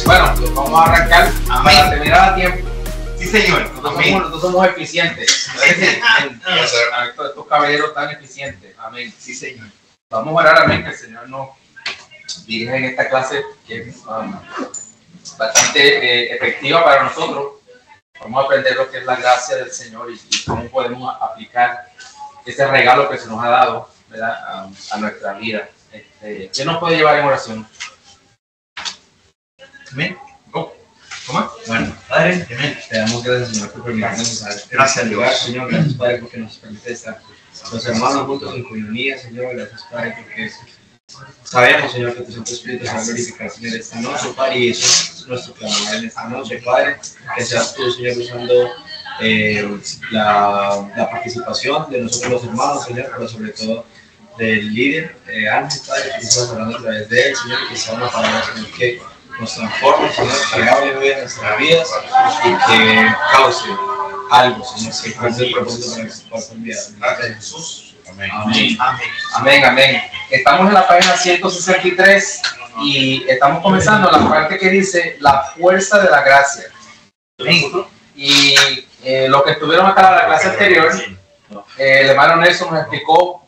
Bueno, vamos a arrancar para terminar a tiempo. Sí, señor. Nosotros somos eficientes. Estos caballeros tan eficientes. Amén. Sí, señor. Vamos a orar, amén, que el Señor nos dirija en esta clase que es bastante efectiva para nosotros. Vamos a aprender lo que es la gracia del Señor y cómo podemos aplicar ese regalo que se nos ha dado, ¿verdad? A nuestra vida. ¿Qué nos puede llevar en oración? Amén. ¿Cómo? Bueno, Padre, te damos gracias, Señor, por permitirnos estar en este lugar, Señor. Gracias, Padre, porque nos permite estar los hermanos juntos en comunidad, Señor. Gracias, Padre, porque sabemos, Señor, que tu Santo Espíritu se va a glorificar, Señor, esta noche, Padre, y eso es nuestro clamor en esta noche, Padre. Que seas tú, Señor, usando la participación de nosotros los hermanos, Señor, pero sobre todo del líder, Ángel, Padre, que estás hablando a través de él, Señor, que sea una palabra, Señor, que nos transforme, Señor, que hable hoy en nuestras vidas y que cause algo, Señor, que cause el propósito para que se pueda olvidar. Gracias, Jesús. Amén. Amén. Amén. Amén. Amén. Estamos en la página 163 y estamos comenzando la parte que dice la fuerza de la gracia. Y lo que estuvieron acá en la clase anterior, el hermano Nelson nos explicó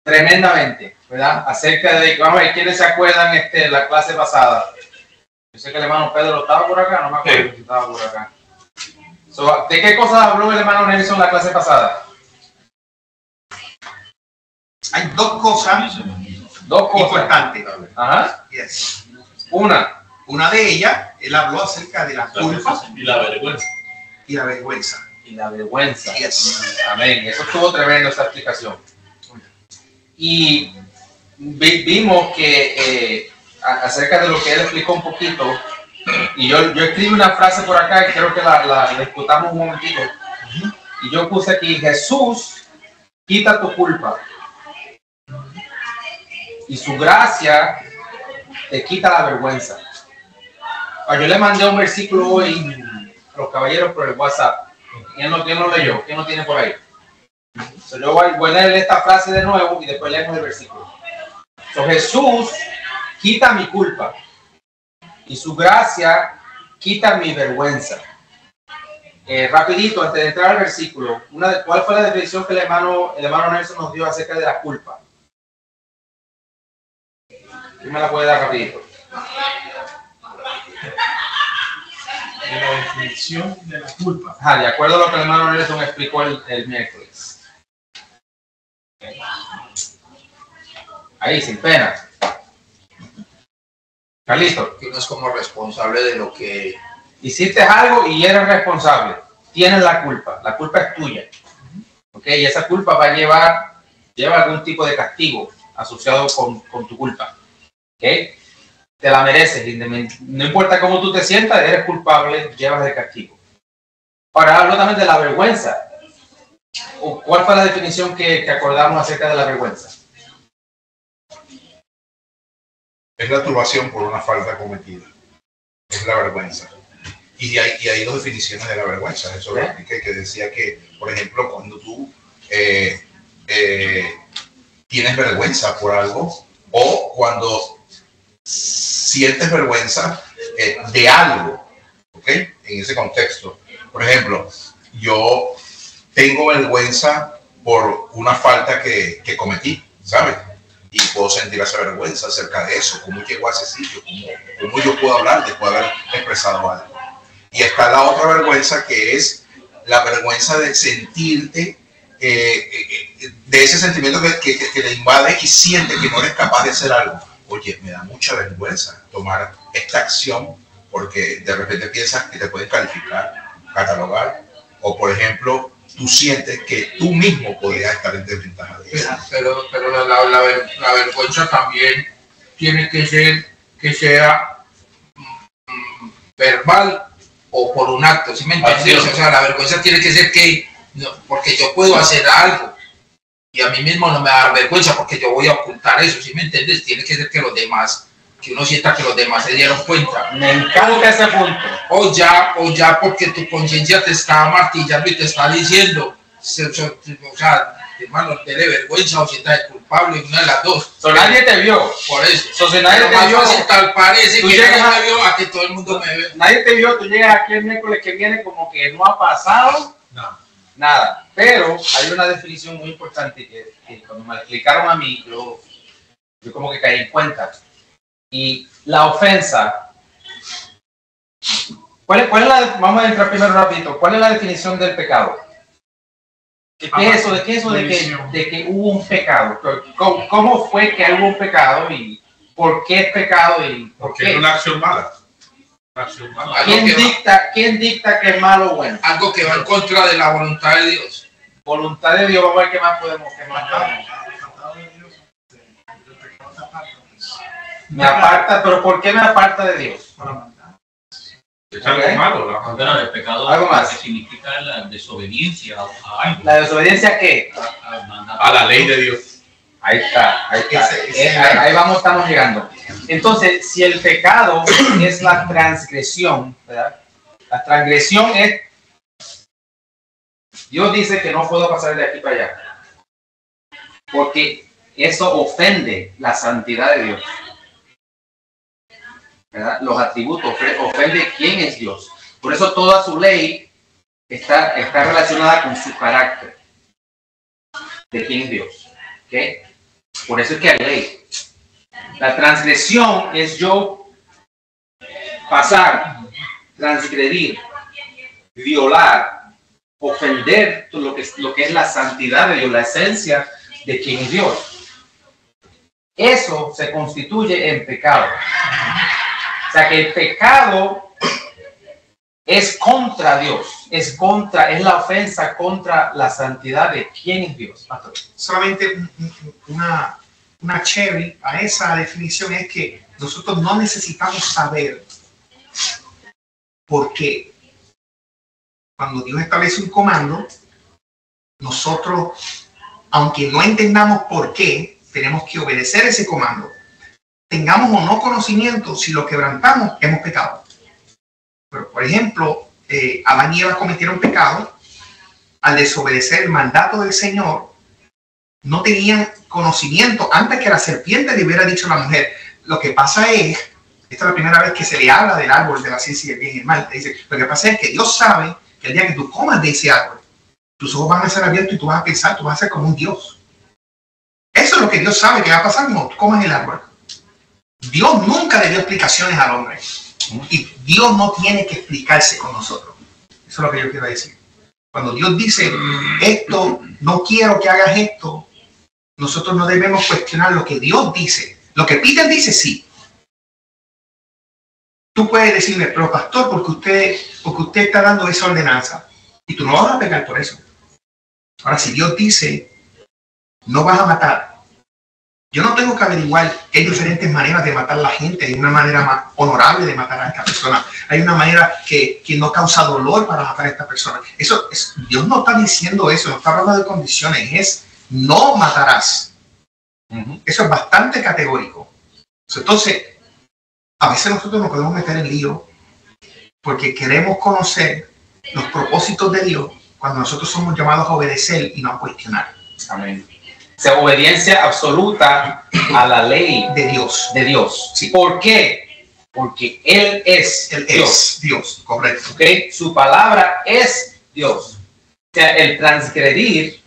tremendamente, ¿verdad? Acerca de, vamos a ver, ¿quiénes se acuerdan la clase pasada? Yo sé que el hermano Pedro estaba por acá, no me acuerdo si estaba por acá. ¿De qué cosas habló el hermano Nelson en la clase pasada? Hay dos cosas importantes. Ajá. Yes. Una de ellas, él habló acerca de la culpa y la vergüenza. Y la vergüenza. Y la vergüenza. Yes. Amén. Eso estuvo tremendo, esa explicación. Y vimos que acerca de lo que él explicó un poquito, y yo escribí una frase por acá y creo que la discutamos un momentito. Y yo puse aquí: Jesús quita tu culpa y su gracia te quita la vergüenza. Yo le mandé un versículo hoy a los caballeros por el WhatsApp. ¿Quién lo leyó? ¿Quién lo tiene por ahí? Yo voy a leer esta frase de nuevo y después leemos el versículo. Jesús quita mi culpa y su gracia quita mi vergüenza. Rapidito, antes de entrar al versículo, ¿cuál fue la definición que el hermano Nelson nos dio acerca de la culpa? ¿Quién me la puede dar rapidito? La definición de la culpa. De acuerdo a lo que el hermano Nelson explicó el miércoles. Ahí, sin pena. ¿Está listo? Que uno es como responsable de lo que hiciste algo y eres responsable. Tienes la culpa. La culpa es tuya. ¿Ok? Y esa culpa lleva algún tipo de castigo asociado con tu culpa. ¿Ok? Te la mereces. No importa cómo tú te sientas, eres culpable, llevas el castigo. Ahora hablo también de la vergüenza. ¿Cuál fue la definición que acordamos acerca de la vergüenza? Es la turbación por una falta cometida. Es la vergüenza. Y hay dos definiciones de la vergüenza. Eso lo expliqué, que decía que, por ejemplo, cuando tú tienes vergüenza por algo o cuando sientes vergüenza de algo, ¿ok? En ese contexto. Por ejemplo, yo tengo vergüenza por una falta que cometí, ¿sabes? Y puedo sentir esa vergüenza acerca de eso, cómo llegó a ese sitio, cómo yo puedo hablar después de haber expresado algo. Y está la otra vergüenza, que es la vergüenza de sentirte, de ese sentimiento que te invade y siente que no eres capaz de hacer algo. Oye, me da mucha vergüenza tomar esta acción porque de repente piensas que te pueden calificar, catalogar, o por ejemplo, tú sientes que tú mismo podrías estar en desventaja de eso. Pero la vergüenza también tiene que ser que sea verbal o por un acto, ¿sí me entiendes? O sea, la vergüenza tiene que ser porque yo puedo hacer algo y a mí mismo no me da vergüenza porque yo voy a ocultar eso, ¿sí me entiendes? Tiene que ser que los demás, que uno sienta que los demás se dieron cuenta. Me encanta ese punto. O ya porque tu conciencia te está martillando y te está diciendo, o sea, hermano, tiene vergüenza o sientas culpable, una de las dos. Nadie te vio. Por eso. Si nadie te vio, tal parece que nadie me vio a que todo el mundo me ve. Nadie te vio, tú llegas aquí el miércoles que viene como que no ha pasado nada. Pero hay una definición muy importante que cuando me explicaron a mí, yo como que caí en cuenta. Y la ofensa, ¿cuál es vamos a entrar primero rapidito, ¿cuál es la definición del pecado? ¿Qué es eso? ¿De qué es eso de que hubo un pecado? ¿Cómo fue que hubo un pecado y por qué es pecado? Porque es una acción mala. ¿Quién dicta que es malo o bueno? Algo que va en contra de la voluntad de Dios. Voluntad de Dios, vamos a ver qué más podemos. Me aparta, pero ¿por qué me aparta de Dios? Es algo malo. Bueno, el pecado ¿Algo más? Significa la desobediencia a algo. ¿La desobediencia a qué? A la ley de Dios. Ahí está. Ahí estamos llegando. Entonces, si el pecado es la transgresión, ¿verdad? La transgresión es, Dios dice que no puedo pasar de aquí para allá, porque eso ofende la santidad de Dios, ¿verdad? Los atributos, ofende quién es Dios. Por eso toda su ley está relacionada con su carácter, de quién es Dios. ¿Okay? Por eso es que hay ley. La transgresión es yo pasar, transgredir, violar, ofender lo que es la santidad de Dios, la esencia de quién es Dios. Eso se constituye en pecado. O sea que el pecado es contra Dios, es la ofensa contra la santidad de quién es Dios. Pastor. Solamente una cherry a esa definición es que nosotros no necesitamos saber por qué. Cuando Dios establece un comando, nosotros, aunque no entendamos por qué, tenemos que obedecer ese comando. Tengamos o no conocimiento, si lo quebrantamos, hemos pecado. Pero, por ejemplo, Adán y Eva cometieron pecado al desobedecer el mandato del Señor. No tenían conocimiento antes que la serpiente le hubiera dicho a la mujer. Lo que pasa es, esta es la primera vez que se le habla del árbol de la ciencia del bien y el mal. Dice, lo que pasa es que Dios sabe que el día que tú comas de ese árbol, tus ojos van a ser abiertos y tú vas a pensar, tú vas a ser como un Dios. Eso es lo que Dios sabe que va a pasar cuando tú comas el árbol. Dios nunca le dio explicaciones al hombre. Y Dios no tiene que explicarse con nosotros. Eso es lo que yo quiero decir. Cuando Dios dice, esto, no quiero que hagas esto, nosotros no debemos cuestionar lo que Dios dice. Lo que Peter dice, sí. Tú puedes decirme, pero pastor, porque usted está dando esa ordenanza. Y tú no vas a pegar por eso. Ahora, si Dios dice, no vas a matar, yo no tengo que averiguar que hay diferentes maneras de matar a la gente. Hay una manera más honorable de matar a esta persona. Hay una manera que no causa dolor para matar a esta persona. Dios no está diciendo eso, no está hablando de condiciones, es no matarás. Eso es bastante categórico. Entonces, a veces nosotros nos podemos meter en lío porque queremos conocer los propósitos de Dios cuando nosotros somos llamados a obedecer y no a cuestionar. Amén. O sea, obediencia absoluta a la ley de Dios. Sí. ¿Por qué? Porque Él es Dios. Dios, correcto. ¿Okay? Su palabra es Dios. O sea, el transgredir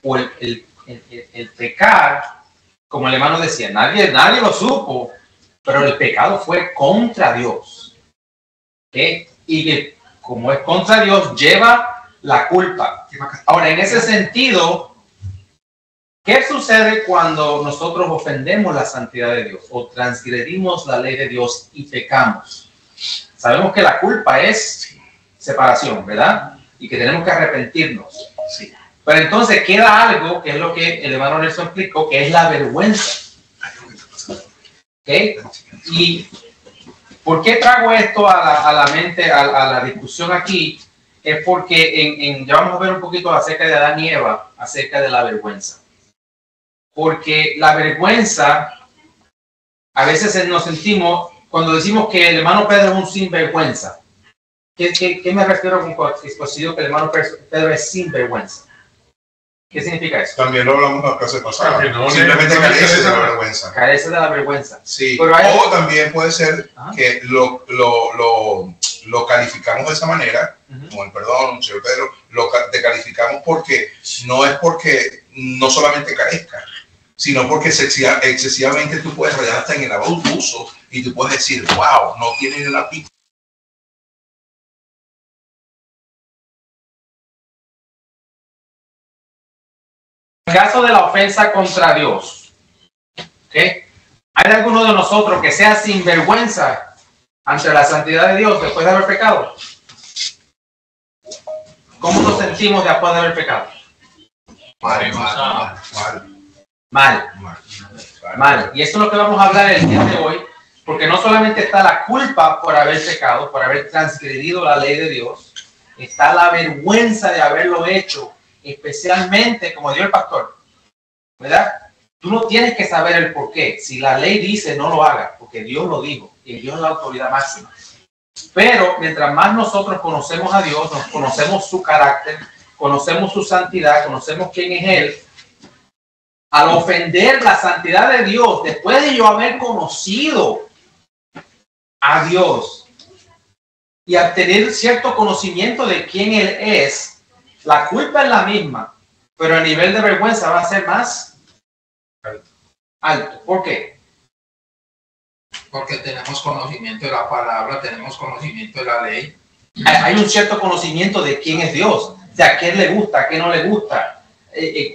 o el pecar, como el hermano decía, nadie lo supo, pero el pecado fue contra Dios. ¿Okay? Y que como es contra Dios, lleva la culpa. Ahora, en ese sentido, ¿qué sucede cuando nosotros ofendemos la santidad de Dios o transgredimos la ley de Dios y pecamos? Sabemos que la culpa es separación, ¿verdad? Y que tenemos que arrepentirnos. Sí. Pero entonces queda algo, que es lo que el hermano Nelson explicó, que es la vergüenza. ¿Okay? ¿Y por qué traigo esto a la mente, a la discusión aquí? Es porque ya vamos a ver un poquito acerca de Adán y Eva, acerca de la vergüenza. Porque la vergüenza, a veces nos sentimos, cuando decimos que el hermano Pedro es un sinvergüenza, ¿qué me refiero con que el hermano Pedro es sinvergüenza? ¿Qué significa eso? También lo hablamos la clase pasada. Porque no Simplemente le- carece de la vergüenza. Carece de la vergüenza. Sí. Pero hay- O también puede ser Ajá. que lo calificamos de esa manera, como el perdón, señor Pedro, te calificamos porque porque no solamente carezca, sino porque excesivamente tú puedes rayar hasta en el abuso y tú puedes decir, wow, no tiene ni una pizca. En el caso de la ofensa contra Dios, ¿okay? ¿Hay alguno de nosotros que sea sinvergüenza ante la santidad de Dios después de haber pecado? ¿Cómo nos sentimos después de haber pecado? Mal. Y eso es lo que vamos a hablar el día de hoy, porque no solamente está la culpa por haber pecado, por haber transgredido la ley de Dios, está la vergüenza de haberlo hecho, especialmente, como dijo el pastor, ¿verdad? Tú no tienes que saber el por qué. Si la ley dice, no lo hagas, porque Dios lo dijo, y Dios es la autoridad máxima. Pero mientras más nosotros conocemos a Dios, nos conocemos su carácter, conocemos su santidad, conocemos quién es Él, al ofender la santidad de Dios, después de yo haber conocido a Dios y a tener cierto conocimiento de quién Él es, la culpa es la misma, pero el nivel de vergüenza va a ser más alto. ¿Por qué? Porque tenemos conocimiento de la palabra, tenemos conocimiento de la ley. Hay un cierto conocimiento de quién es Dios, o sea, qué le gusta, qué no le gusta.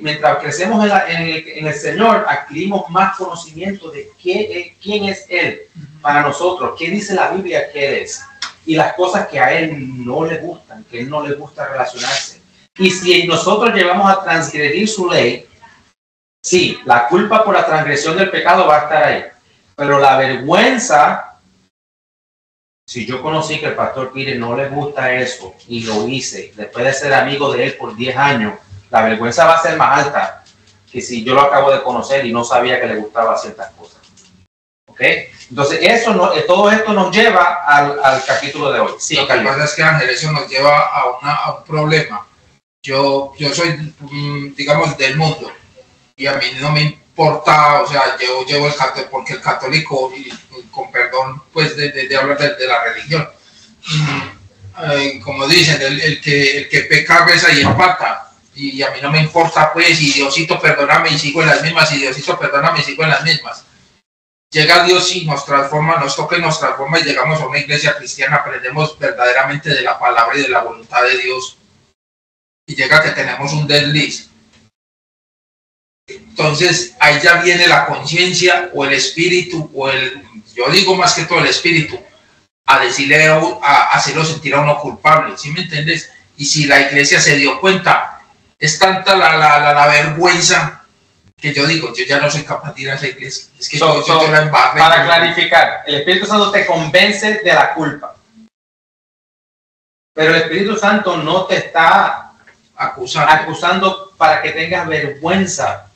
Mientras crecemos en el Señor, adquirimos más conocimiento de quién es Él para nosotros, qué dice la Biblia que Él es, y las cosas que a Él no le gustan, que a Él no le gusta relacionarse. Y si nosotros llegamos a transgredir su ley, sí, la culpa por la transgresión del pecado va a estar ahí, pero la vergüenza, si yo conocí que el pastor Peter no le gusta eso y lo hice, después de ser amigo de él por 10 años, la vergüenza va a ser más alta que si yo lo acabo de conocer y no sabía que le gustaba ciertas cosas. ¿Ok? Entonces, todo esto nos lleva al capítulo de hoy. Sí, Lo que pasa es que, Ángel, eso nos lleva a un problema. Yo soy, digamos, del mundo y a mí no me importa, o sea, yo llevo el católico, porque el católico, y con perdón, pues, de hablar de la religión, como dicen, el que peca, reza y empata. Y a mí no me importa, pues, y Diosito perdóname y sigo en las mismas, y Diosito perdóname y sigo en las mismas. Llega Dios y nos transforma, nos toca y nos transforma, y llegamos a una iglesia cristiana, aprendemos verdaderamente de la palabra y de la voluntad de Dios, y llega que tenemos un desliz. Entonces ahí ya viene la conciencia o el espíritu, yo digo más que todo el espíritu, a decirle, a hacerlo sentir a uno culpable, ¿sí me entiendes? Y si la iglesia se dio cuenta, es tanta la vergüenza que yo digo, yo ya no soy capaz de ir a esa iglesia. Es que yo la embarré. Para clarificar, el Espíritu Santo te convence de la culpa, pero el Espíritu Santo no te está acusando para que tengas vergüenza.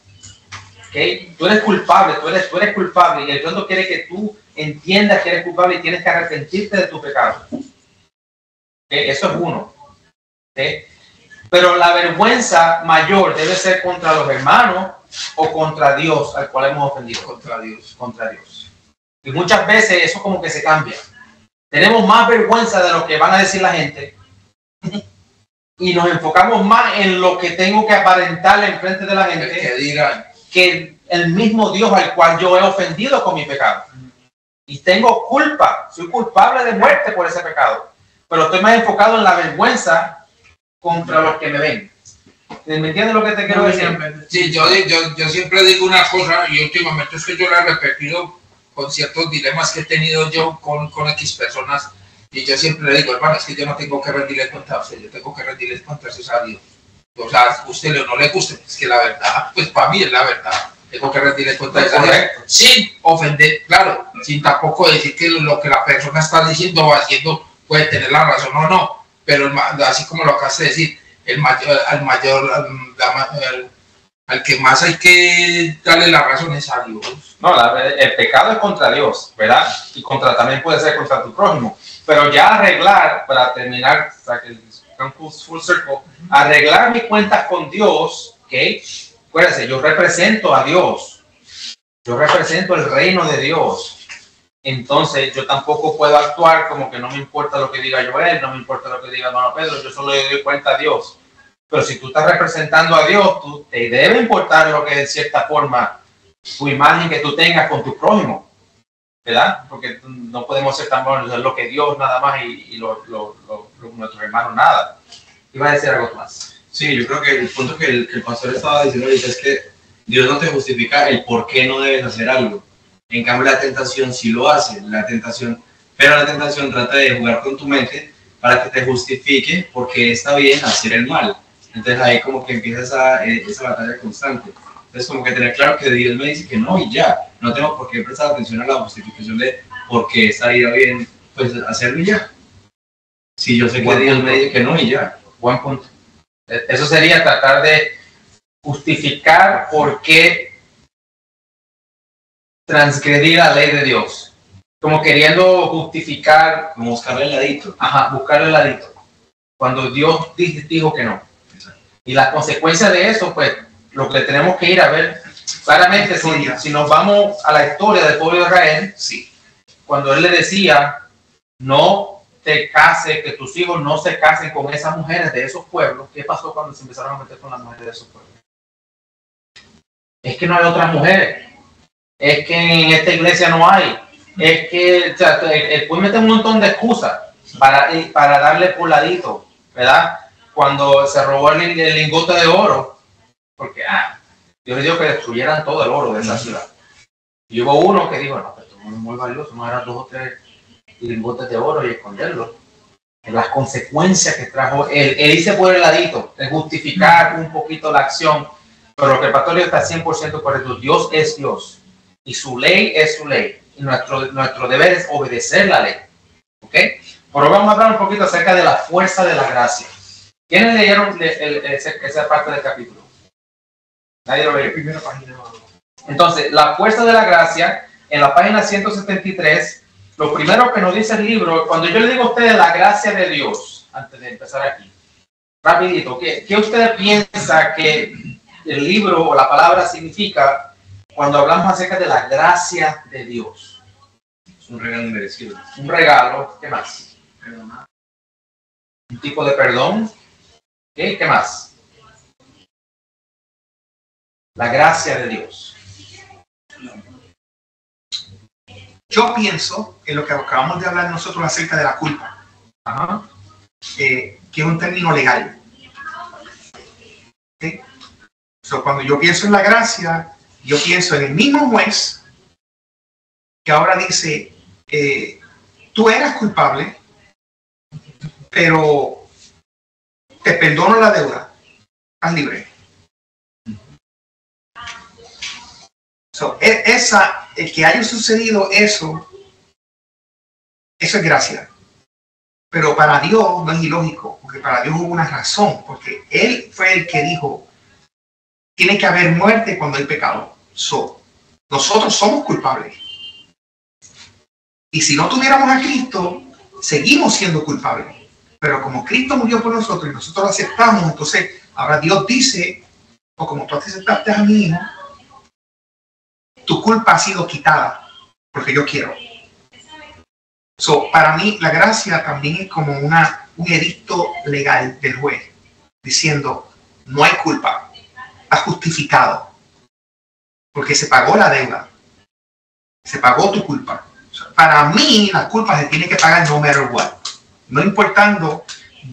¿Okay? Tú eres culpable, tú eres culpable, y el Santo quiere que tú entiendas que eres culpable y tienes que arrepentirte de tu pecado. ¿Okay? Eso es uno. ¿Okay? Pero la vergüenza mayor debe ser contra los hermanos o contra Dios al cual hemos ofendido. Contra Dios. Y muchas veces eso como que se cambia. Tenemos más vergüenza de lo que van a decir la gente y nos enfocamos más en lo que tengo que aparentar en frente de la gente que dirán, que el mismo Dios al cual yo he ofendido con mi pecado. Y tengo culpa, soy culpable de muerte por ese pecado, pero estoy más enfocado en la vergüenza contra los que me ven. ¿Me entiendes lo que te quiero decir? Sí, yo siempre digo una cosa, y últimamente es que yo la he repetido con ciertos dilemas que he tenido yo con X personas, y yo siempre le digo, hermano, es que yo no tengo que rendirle cuenta a usted, yo tengo que rendirle cuenta a Dios. O sea, a usted no le guste, es que la verdad, pues para mí es la verdad. Tengo que rendirle cuenta a Dios sin ofender, claro, sin tampoco decir que lo que la persona está diciendo o haciendo puede tener la razón o no. Pero así como lo acabas de decir, al que más hay que darle la razón es a Dios. No, el pecado es contra Dios, ¿verdad? Y también puede ser contra tu prójimo. Pero ya arreglar, para terminar, full circle, arreglar mis cuentas con Dios ¿Ok? Acuérdense, yo represento a Dios. Yo represento el reino de Dios. Entonces, yo tampoco puedo actuar como que no me importa lo que diga Joel, no me importa lo que diga hermano Pedro, yo solo le doy cuenta a Dios. Pero si tú estás representando a Dios, tú te debe importar lo que de cierta forma tu imagen que tú tengas con tu prójimo, ¿verdad? Porque no podemos ser tan buenos en lo que Dios nada más y nuestros hermanos nada. Iba a decir algo más. Sí, yo creo que el punto que el pastor estaba diciendo ahorita es que Dios no te justifica el por qué no debes hacer algo. En cambio, la tentación sí lo hace, pero la tentación trata de jugar con tu mente para que te justifique porque está bien hacer el mal. Entonces ahí como que empieza esa batalla constante. Entonces como que tener claro que Dios me dice que no y ya, no tengo por qué prestar atención a la justificación de por qué estaría bien pues hacerlo y ya. Si yo sé que Dios me dice que no y ya. Buen punto. Eso sería tratar de justificar por qué transgredir la ley de Dios, como queriendo justificar, como buscarle el ladito. Ajá, buscarle el ladito, cuando Dios dijo que no. Y las consecuencias de eso, pues, lo que tenemos que ir a ver claramente, si nos vamos a la historia del pueblo de Israel, sí, cuando él le decía, no te cases, que tus hijos no se casen con esas mujeres de esos pueblos, ¿qué pasó cuando se empezaron a meter con las mujeres de esos pueblos? Es que no hay otras mujeres. Es que en esta iglesia no hay, es que, o sea, el pueblo mete un montón de excusas para darle por ladito, ¿verdad? Cuando se robó el lingote de oro, porque Dios le dijo que destruyeran todo el oro de esa ciudad. Y hubo uno que dijo, no, pero esto es muy valioso, no eran 2 o 3 lingotes de oro y esconderlo. Las consecuencias que trajo el irse por el ladito, el justificar un poquito la acción, pero lo que el pastor está 100% correcto, Dios es Dios. Y su ley es su ley. Y nuestro deber es obedecer la ley. ¿Ok? Pero vamos a hablar un poquito acerca de la fuerza de la gracia. ¿Quiénes leyeron esa parte del capítulo? Nadie lo leyó. Primera página. Entonces, la fuerza de la gracia, en la página 173, lo primero que nos dice el libro, cuando yo le digo a ustedes la gracia de Dios, antes de empezar aquí, rapidito, ¿qué ustedes piensan que el libro o la palabra significa cuando hablamos acerca de la gracia de Dios? Es un regalo merecido. Un regalo, ¿qué más? Un tipo de perdón. ¿Qué más? La gracia de Dios. Yo pienso en lo que acabamos de hablar nosotros acerca de la culpa, Ajá. Que es un término legal. ¿Okay? So, cuando yo pienso en la gracia, yo pienso en el mismo juez que ahora dice, tú eras culpable, pero te perdono la deuda, estás libre. So, el que haya sucedido eso es gracia. Pero para Dios no es ilógico, porque para Dios hubo una razón, porque Él fue el que dijo, tiene que haber muerte cuando hay pecado. So, nosotros somos culpables. Y si no tuviéramos a Cristo, seguimos siendo culpables. Pero como Cristo murió por nosotros y nosotros lo aceptamos, entonces ahora Dios dice, o como tú aceptaste a mi hijo, tu culpa ha sido quitada, porque yo quiero. So, para mí la gracia también es como un edicto legal del juez, diciendo, no hay culpa, está justificado, porque se pagó la deuda, se pagó tu culpa. So, para mí la culpa se tiene que pagar no matter what, no importando,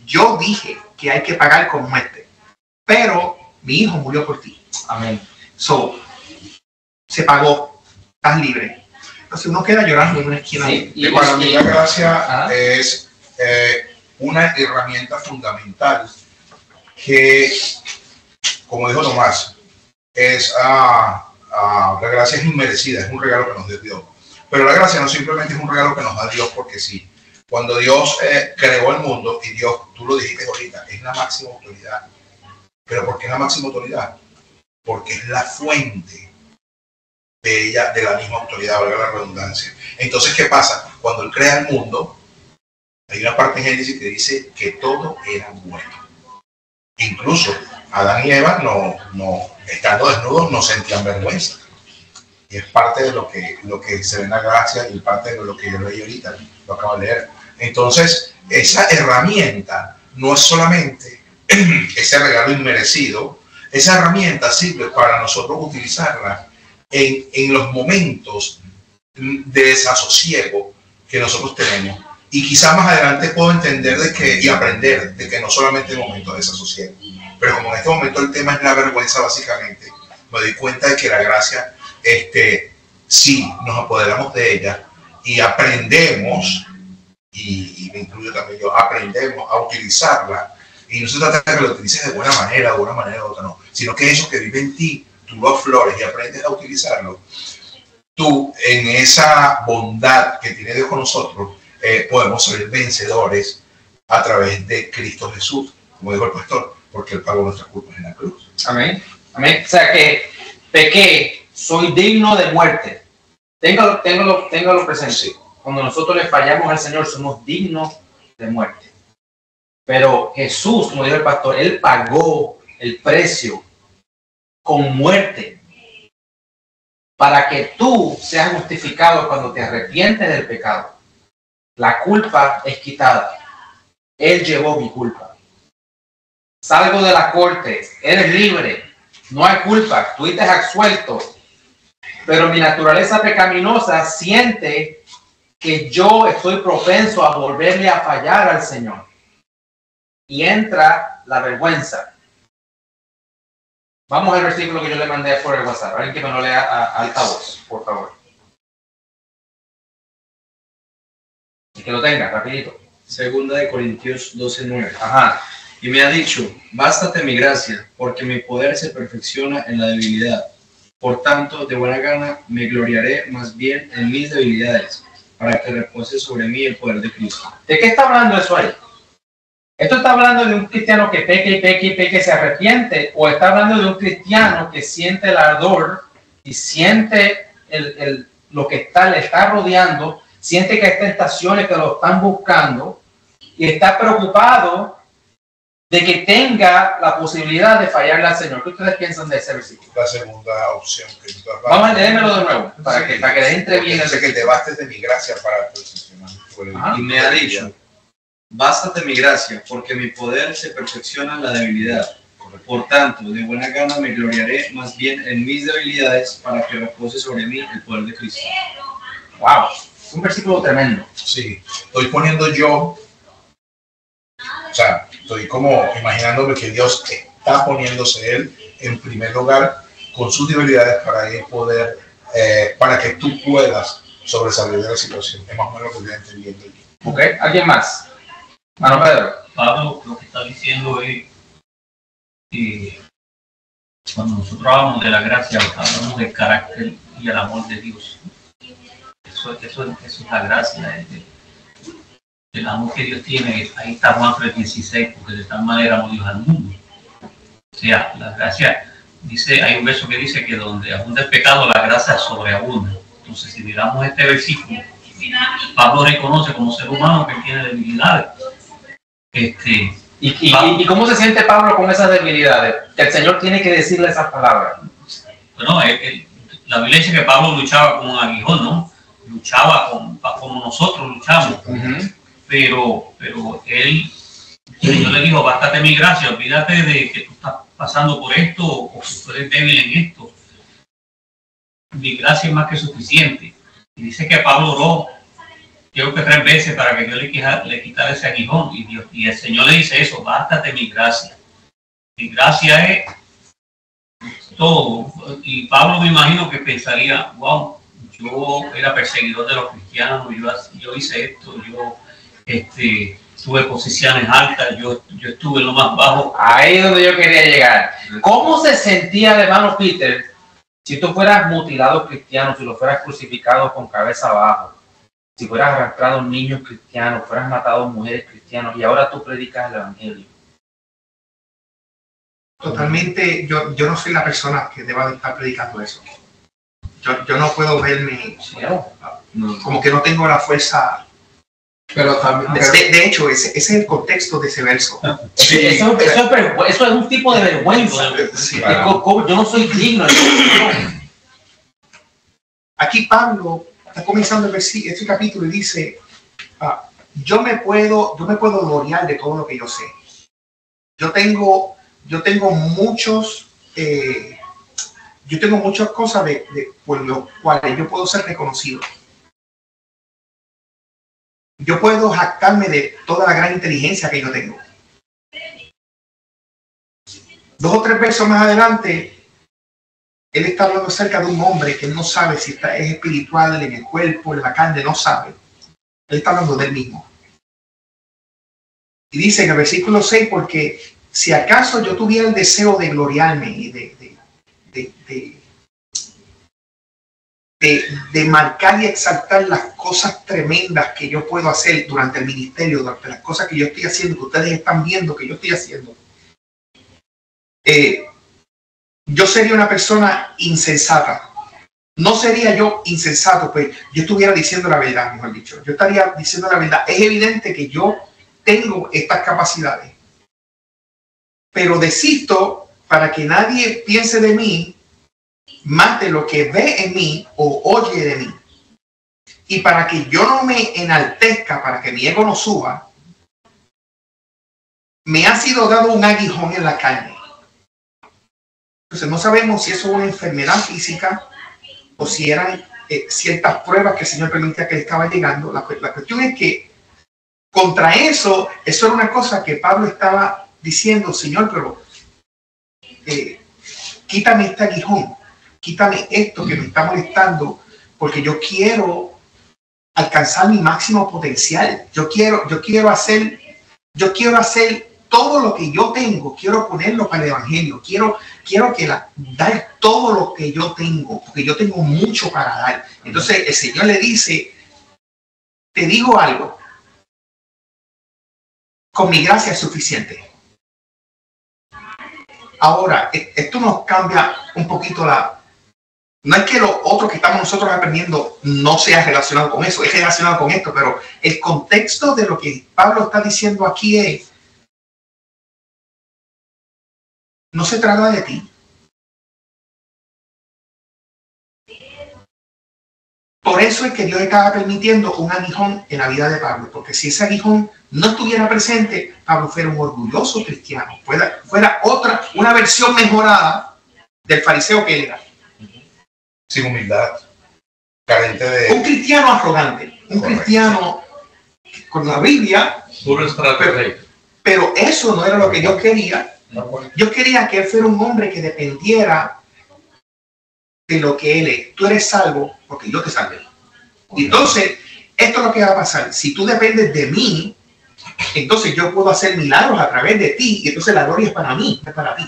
yo dije que hay que pagar con muerte, pero mi hijo murió por ti. Amén. So, se pagó, estás libre. Entonces uno queda llorando en una esquina. Sí, Y para mí la gracia es una herramienta fundamental que, como dijo Tomás, la gracia es inmerecida, es un regalo que nos dio Dios. Pero la gracia no simplemente es un regalo que nos da Dios porque sí. Cuando Dios creó el mundo, y Dios, tú lo dijiste ahorita, es la máxima autoridad. ¿Pero por qué es la máxima autoridad? Porque es la fuente de ella, de la misma autoridad, valga la redundancia. Entonces, ¿qué pasa? Cuando Él crea el mundo, hay una parte en Génesis que dice que todo era bueno. Incluso Adán y Eva, estando desnudos, no sentían vergüenza. Y es parte de lo que se ve en la gracia y parte de lo que yo leí ahorita, lo acabo de leer. Entonces, esa herramienta no es solamente ese regalo inmerecido, esa herramienta sirve para nosotros utilizarla en los momentos de desasosiego que nosotros tenemos. Y quizás más adelante puedo entender y aprender de que no solamente en momentos de desasosiego, pero como en este momento el tema es la vergüenza, básicamente, me doy cuenta de que la gracia, sí, nos apoderamos de ella y aprendemos, y me incluyo también yo, aprendemos a utilizarla. Y no se trata de que lo utilices de buena manera, de otra no, sino que eso que vive en ti, tú lo aflores y aprendes a utilizarlo. Tú, en esa bondad que tiene Dios con nosotros, podemos ser vencedores a través de Cristo Jesús, como dijo el pastor, porque Él pagó nuestras culpas en la cruz. Amén. Amén. O sea que pequé, soy digno de muerte. Téngalo presente. Sí. Cuando nosotros le fallamos al Señor, somos dignos de muerte. Pero Jesús, como dijo el pastor, Él pagó el precio con muerte para que tú seas justificado cuando te arrepientes del pecado. La culpa es quitada. Él llevó mi culpa. Salgo de la corte, eres libre, no hay culpa, tú estás absuelto. Pero mi naturaleza pecaminosa siente que yo estoy propenso a volverle a fallar al Señor. Y entra la vergüenza. Vamos al versículo que yo le mandé por el WhatsApp. Alguien que me lo lea a alta voz, por favor. Y que lo tenga, rapidito. 2 Corintios 12:9. Ajá. Y me ha dicho, bástate mi gracia, porque mi poder se perfecciona en la debilidad. Por tanto, de buena gana me gloriaré más bien en mis debilidades, para que repose sobre mí el poder de Cristo. ¿De qué está hablando eso ahí? ¿Esto está hablando de un cristiano que peque, se arrepiente? ¿O está hablando de un cristiano que siente el ardor y siente lo que le está rodeando, siente que hay tentaciones que lo están buscando y está preocupado de que tenga la posibilidad de fallarle al Señor? ¿Qué ustedes piensan de ese versículo? La segunda opción que tú has dado. Vamos a leérmelo de nuevo, para que le entre bien. Dice que te bastes de mi gracia para perfeccionar. Y me ha dicho, bástate mi gracia, porque mi poder se perfecciona en la debilidad. Por tanto, de buena gana me gloriaré más bien en mis debilidades, para que repose sobre mí el poder de Cristo. Wow, es un versículo tremendo. Sí, estoy poniendo yo, o sea, estoy como imaginándome que Dios está poniéndose Él en primer lugar con sus debilidades para Él poder, para que tú puedas sobresalir de la situación. Es más o menos lo que estoy entendiendo. ¿Ok? ¿Alguien más? Mano Pedro. Pablo lo que está diciendo es que cuando nosotros hablamos de la gracia, hablamos del carácter y el amor de Dios. Eso es la gracia. El amor que Dios tiene, ahí está Juan 3:16, porque de tal manera amó Dios al mundo. O sea, la gracia, dice, hay un verso que dice que donde abunda el pecado, la gracia sobreabunda. Entonces, si miramos este versículo, Pablo reconoce como ser humano que tiene debilidades. ¿Y cómo se siente Pablo con esas debilidades? Que el Señor tiene que decirle esas palabras. Bueno, la Biblia dice que Pablo luchaba con un aguijón, ¿no? Luchaba como nosotros luchamos. Pero el Señor le dijo, bástate mi gracia, olvídate de que tú estás pasando por esto o que tú eres débil en esto. Mi gracia es más que suficiente. Y dice que Pablo oró, creo que 3 veces para que Dios le quitara ese aguijón. Y el Señor le dice eso, bástate mi gracia. Mi gracia es todo. Y Pablo me imagino que pensaría, wow, yo era perseguidor de los cristianos, yo hice esto, yo tuve posiciones altas, yo estuve en lo más bajo. Ahí es donde yo quería llegar. ¿Cómo se sentía el hermano Peter si tú fueras mutilado cristiano, si lo fueras crucificado con cabeza abajo, si fueras arrastrado niños cristianos, fueras matado mujeres cristianas y ahora tú predicas el evangelio? Totalmente, yo no soy la persona que deba de estar predicando eso. Yo no puedo verme como que no tengo la fuerza Pero también, De hecho, ese es el contexto de ese verso. Sí. Eso es un tipo de vergüenza. Sí. Yo no soy digno. Aquí Pablo está comenzando este capítulo y dice, yo me puedo gloriar de todo lo que yo sé. Yo tengo muchas cosas por las cuales yo puedo ser reconocido. Yo puedo jactarme de toda la gran inteligencia que yo tengo. 2 o 3 versos más adelante, él está hablando acerca de un hombre que no sabe si es espiritual, en el cuerpo, en la carne, no sabe. Él está hablando de él mismo. Y dice en el versículo 6, porque si acaso yo tuviera el deseo de gloriarme y de marcar y exaltar las cosas tremendas que yo puedo hacer durante el ministerio, durante las cosas que yo estoy haciendo, que ustedes están viendo que yo estoy haciendo, yo sería una persona insensata. No sería yo insensato, pues yo estuviera diciendo la verdad, mejor dicho. Yo estaría diciendo la verdad. Es evidente que yo tengo estas capacidades, pero desisto para que nadie piense de mí más de lo que ve en mí o oye de mí. Y para que yo no me enaltezca, para que mi ego no suba, me ha sido dado un aguijón en la carne. Entonces no sabemos si eso es una enfermedad física o si eran ciertas pruebas que el Señor permitía que le estaba llegando. La cuestión es que contra eso era una cosa que Pablo estaba diciendo, Señor, pero quítame este aguijón, quítame esto que me está molestando, porque yo quiero alcanzar mi máximo potencial. Yo quiero hacer todo lo que yo tengo, quiero ponerlo para el evangelio, quiero dar todo lo que yo tengo, porque yo tengo mucho para dar. Entonces el Señor le dice, te digo algo, con mi gracia es suficiente. Ahora, esto nos cambia un poquito no es que lo otro que estamos nosotros aprendiendo no sea relacionado con eso, es relacionado con esto, pero el contexto de lo que Pablo está diciendo aquí es, no se trata de ti. Por eso es que Dios estaba permitiendo un aguijón en la vida de Pablo, porque si ese aguijón no estuviera presente, Pablo fuera un orgulloso cristiano, fuera una versión mejorada del fariseo que él era. Sin humildad, carente de... Un cristiano arrogante, un cristiano con la Biblia, pero eso no era lo que Dios quería. Yo quería que él fuera un hombre que dependiera de lo que él es. Tú eres salvo porque yo te salvé. Entonces, esto es lo que va a pasar. Si tú dependes de mí, entonces yo puedo hacer milagros a través de ti. Y entonces la gloria es para mí, es para ti.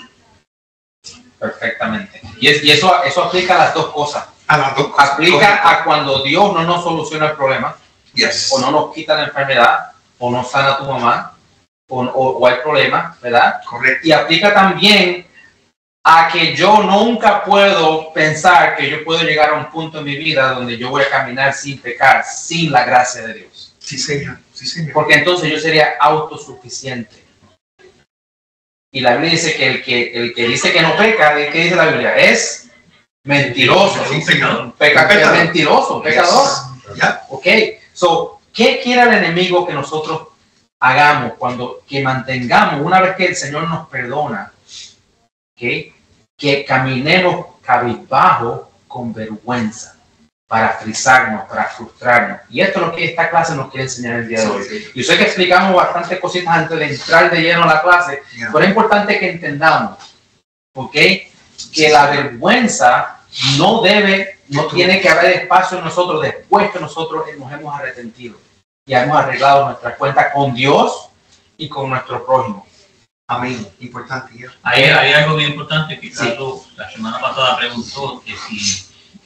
Perfectamente. Y eso aplica a las dos cosas. A las dos cosas. Aplica a cuando Dios no nos soluciona el problema, Yes. o no nos quita la enfermedad, o no sana a tu mamá, o hay problemas, ¿verdad? Correcto. Y aplica también a que yo nunca puedo pensar que yo puedo llegar a un punto en mi vida donde yo voy a caminar sin pecar, sin la gracia de Dios. Sí, señor. Sí, señor. Porque entonces yo sería autosuficiente. Y la Biblia dice que el que dice que no peca, ¿qué dice la Biblia? Es mentiroso. Sí, señor. Pecador. Mentiroso, pecador. Ya. Ok. So, ¿qué quiere el enemigo que nosotros hagamos que mantengamos, una vez que el Señor nos perdona, que caminemos cabizbajo con vergüenza, para frisarnos, para frustrarnos? Y esto es lo que esta clase nos quiere enseñar el día de hoy. Yo sé que explicamos bastantes cositas antes de entrar de lleno a la clase, pero es importante que entendamos, ¿ok?, que la vergüenza no tiene que haber espacio en nosotros después que nosotros nos hemos arrepentido y hemos arreglado nuestra cuenta con Dios y con nuestro prójimo. Amén. Importante. Hay algo bien importante que Carlos la semana pasada preguntó, que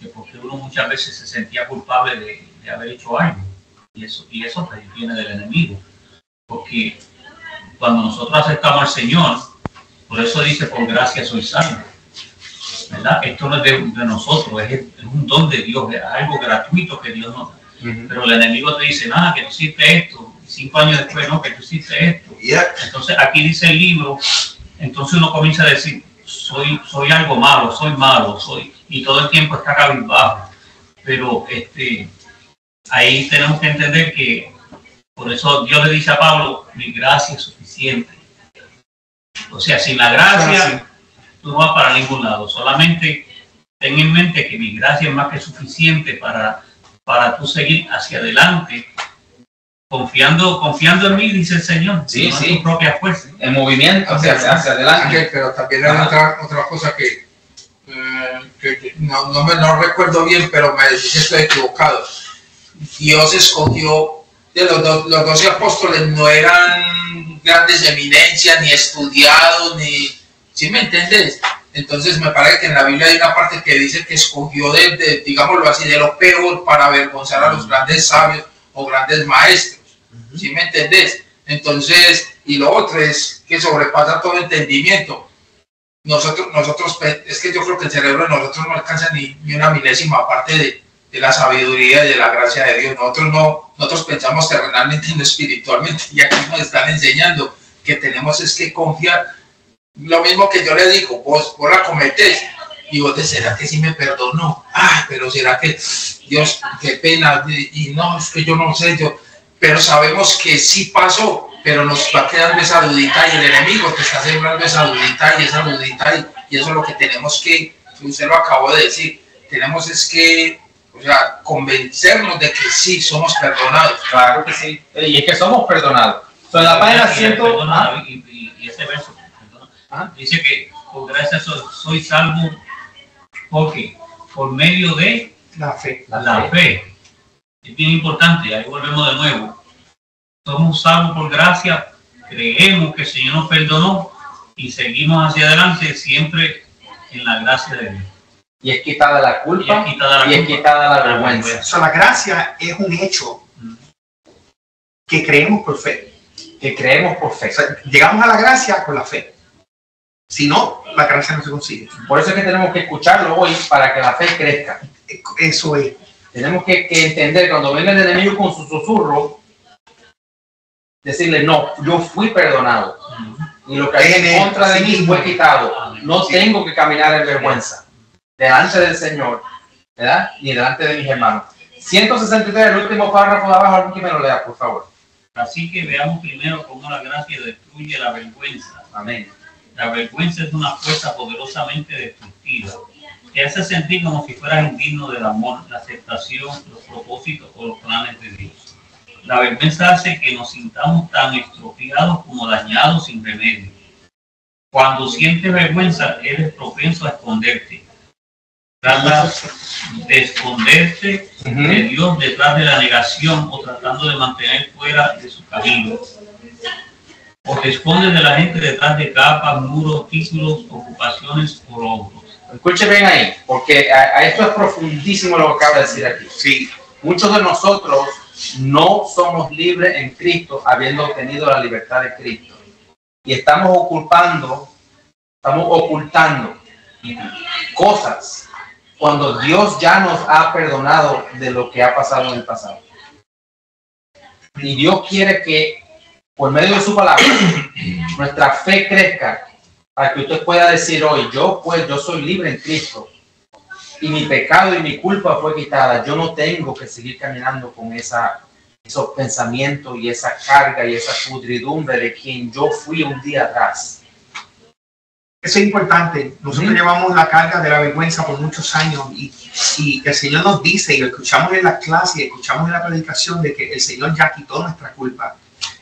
porque uno muchas veces se sentía culpable de haber hecho algo, y eso viene del enemigo, porque cuando nosotros aceptamos al Señor, por eso dice, por gracia soy salvo, ¿verdad? Esto no es de nosotros, es un don de Dios, es algo gratuito que Dios pero el enemigo te dice, nada, que tú hiciste esto, y 5 años después, no, que tú hiciste esto. Entonces aquí dice el libro, entonces uno comienza a decir, soy algo malo, y todo el tiempo está cabizbajo. Pero ahí tenemos que entender que, por eso Dios le dice a Pablo, mi gracia es suficiente. O sea, sin la gracia, tú no vas para ningún lado. Solamente ten en mente que mi gracia es más que suficiente para tú seguir hacia adelante, confiando en mí, dice el Señor. Sí, no sí. en tu propia fuerza. En movimiento hacia adelante. Pero también hay otra cosa que no recuerdo bien, pero me decís estoy equivocado. Dios escogió, de los 12 apóstoles no eran grandes eminencias, ni estudiados, ni... ¿Sí me entiendes? Entonces me parece que en la Biblia hay una parte que dice que escogió digámoslo así, de lo peor para avergonzar a los grandes sabios o grandes maestros. ¿Sí me entendés? Entonces, y lo otro es que sobrepasa todo entendimiento. Nosotros, es que yo creo que el cerebro de nosotros no alcanza ni una milésima parte de la sabiduría y de la gracia de Dios. Nosotros pensamos terrenalmente y no espiritualmente, y aquí nos están enseñando que tenemos es que confiar. Lo mismo que yo le digo, vos la cometés, y vos te, ¿será que sí me perdonó? Ay, pero ¿será que Dios, qué pena? Y no, es que yo no sé, pero sabemos que sí pasó, pero nos va quedando esa dudita, y el enemigo te está sembrando esa dudita, y eso es lo que tenemos que, usted lo acabó de decir, tenemos es que, o sea, convencernos de que sí somos perdonados. Claro que sí, y es que somos perdonados. En la página 100, y ese verso, dice que por gracia soy salvo, porque por medio de la fe. La fe. Es bien importante, ahí volvemos de nuevo. Somos salvos por gracia, creemos que el Señor nos perdonó y seguimos hacia adelante siempre en la gracia de Dios. Y es quitada la culpa y es quitada la vergüenza. O sea, la gracia es un hecho que creemos por fe. O sea, llegamos a la gracia con la fe. Si no, la gracia no se consigue. Por eso es que tenemos que escucharlo hoy para que la fe crezca. Eso es. Tenemos que entender cuando venga el enemigo con su susurro, decirle, no, yo fui perdonado. Y lo que hay en contra de mí fue quitado. No tengo que caminar en vergüenza delante del Señor, ¿verdad? Ni delante de mis hermanos. 163, el último párrafo de abajo, alguien que me lo lea, por favor. Así que veamos primero cómo la gracia destruye la vergüenza. Amén. La vergüenza es una fuerza poderosamente destructiva. Te hace sentir como si fueras indigno del amor, la aceptación, los propósitos o los planes de Dios. La vergüenza hace que nos sintamos tan estropeados como dañados sin remedio. Cuando sientes vergüenza, eres propenso a esconderte. Tratas de esconderte de Dios detrás de la negación o tratando de mantener fuera de su camino. O te escondes de la gente detrás de capas, muros, títulos, ocupaciones o logros. Escuche bien ahí, porque esto es profundísimo lo que acaba de decir aquí. Sí. Muchos de nosotros no somos libres en Cristo, habiendo obtenido la libertad de Cristo. Y estamos ocultando cosas cuando Dios ya nos ha perdonado de lo que ha pasado en el pasado. Y Dios quiere que, por medio de su palabra, nuestra fe crezca para que usted pueda decir hoy, yo soy libre en Cristo y mi pecado y mi culpa fue quitada. Yo no tengo que seguir caminando con esos pensamientos y esa carga y esa pudridumbre de quien yo fui un día atrás. Eso es importante. Nosotros llevamos la carga de la vergüenza por muchos años y el Señor nos dice, y lo escuchamos en la clase y escuchamos en la predicación, de que el Señor ya quitó nuestra culpa,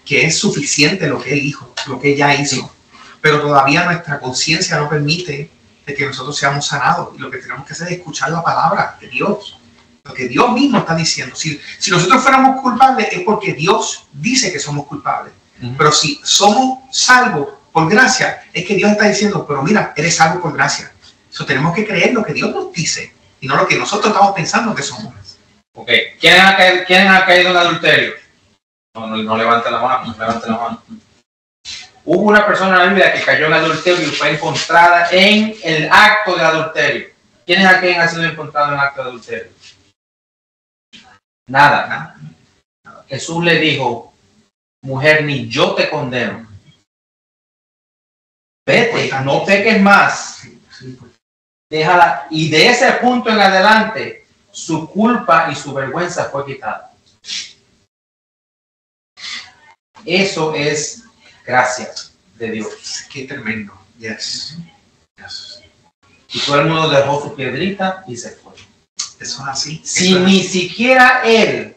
que es suficiente lo que Él dijo, lo que Él ya hizo. Pero todavía nuestra conciencia no permite de que nosotros seamos sanados. Y lo que tenemos que hacer es escuchar la palabra de Dios, lo que Dios mismo está diciendo. Si nosotros fuéramos culpables es porque Dios dice que somos culpables. Pero si somos salvos por gracia, es que Dios está diciendo, pero mira, eres salvo por gracia. Eso tenemos que creer lo que Dios nos dice y no lo que nosotros estamos pensando que somos. Ok, ¿quiénes han caído en adulterio? No levanten la mano, no levanten la mano. Hubo una persona en la Biblia que cayó en adulterio y fue encontrada en el acto de adulterio. ¿Quiénes aquí han sido encontrados en el acto de adulterio? Nada. Jesús le dijo, mujer, ni yo te condeno. Vete, no peques más. Déjala. Y de ese punto en adelante, su culpa y su vergüenza fue quitada. Eso es gracia de Dios. Qué tremendo. Yes. Y todo el mundo dejó su piedrita y se fue. Eso es así. Si ni siquiera él,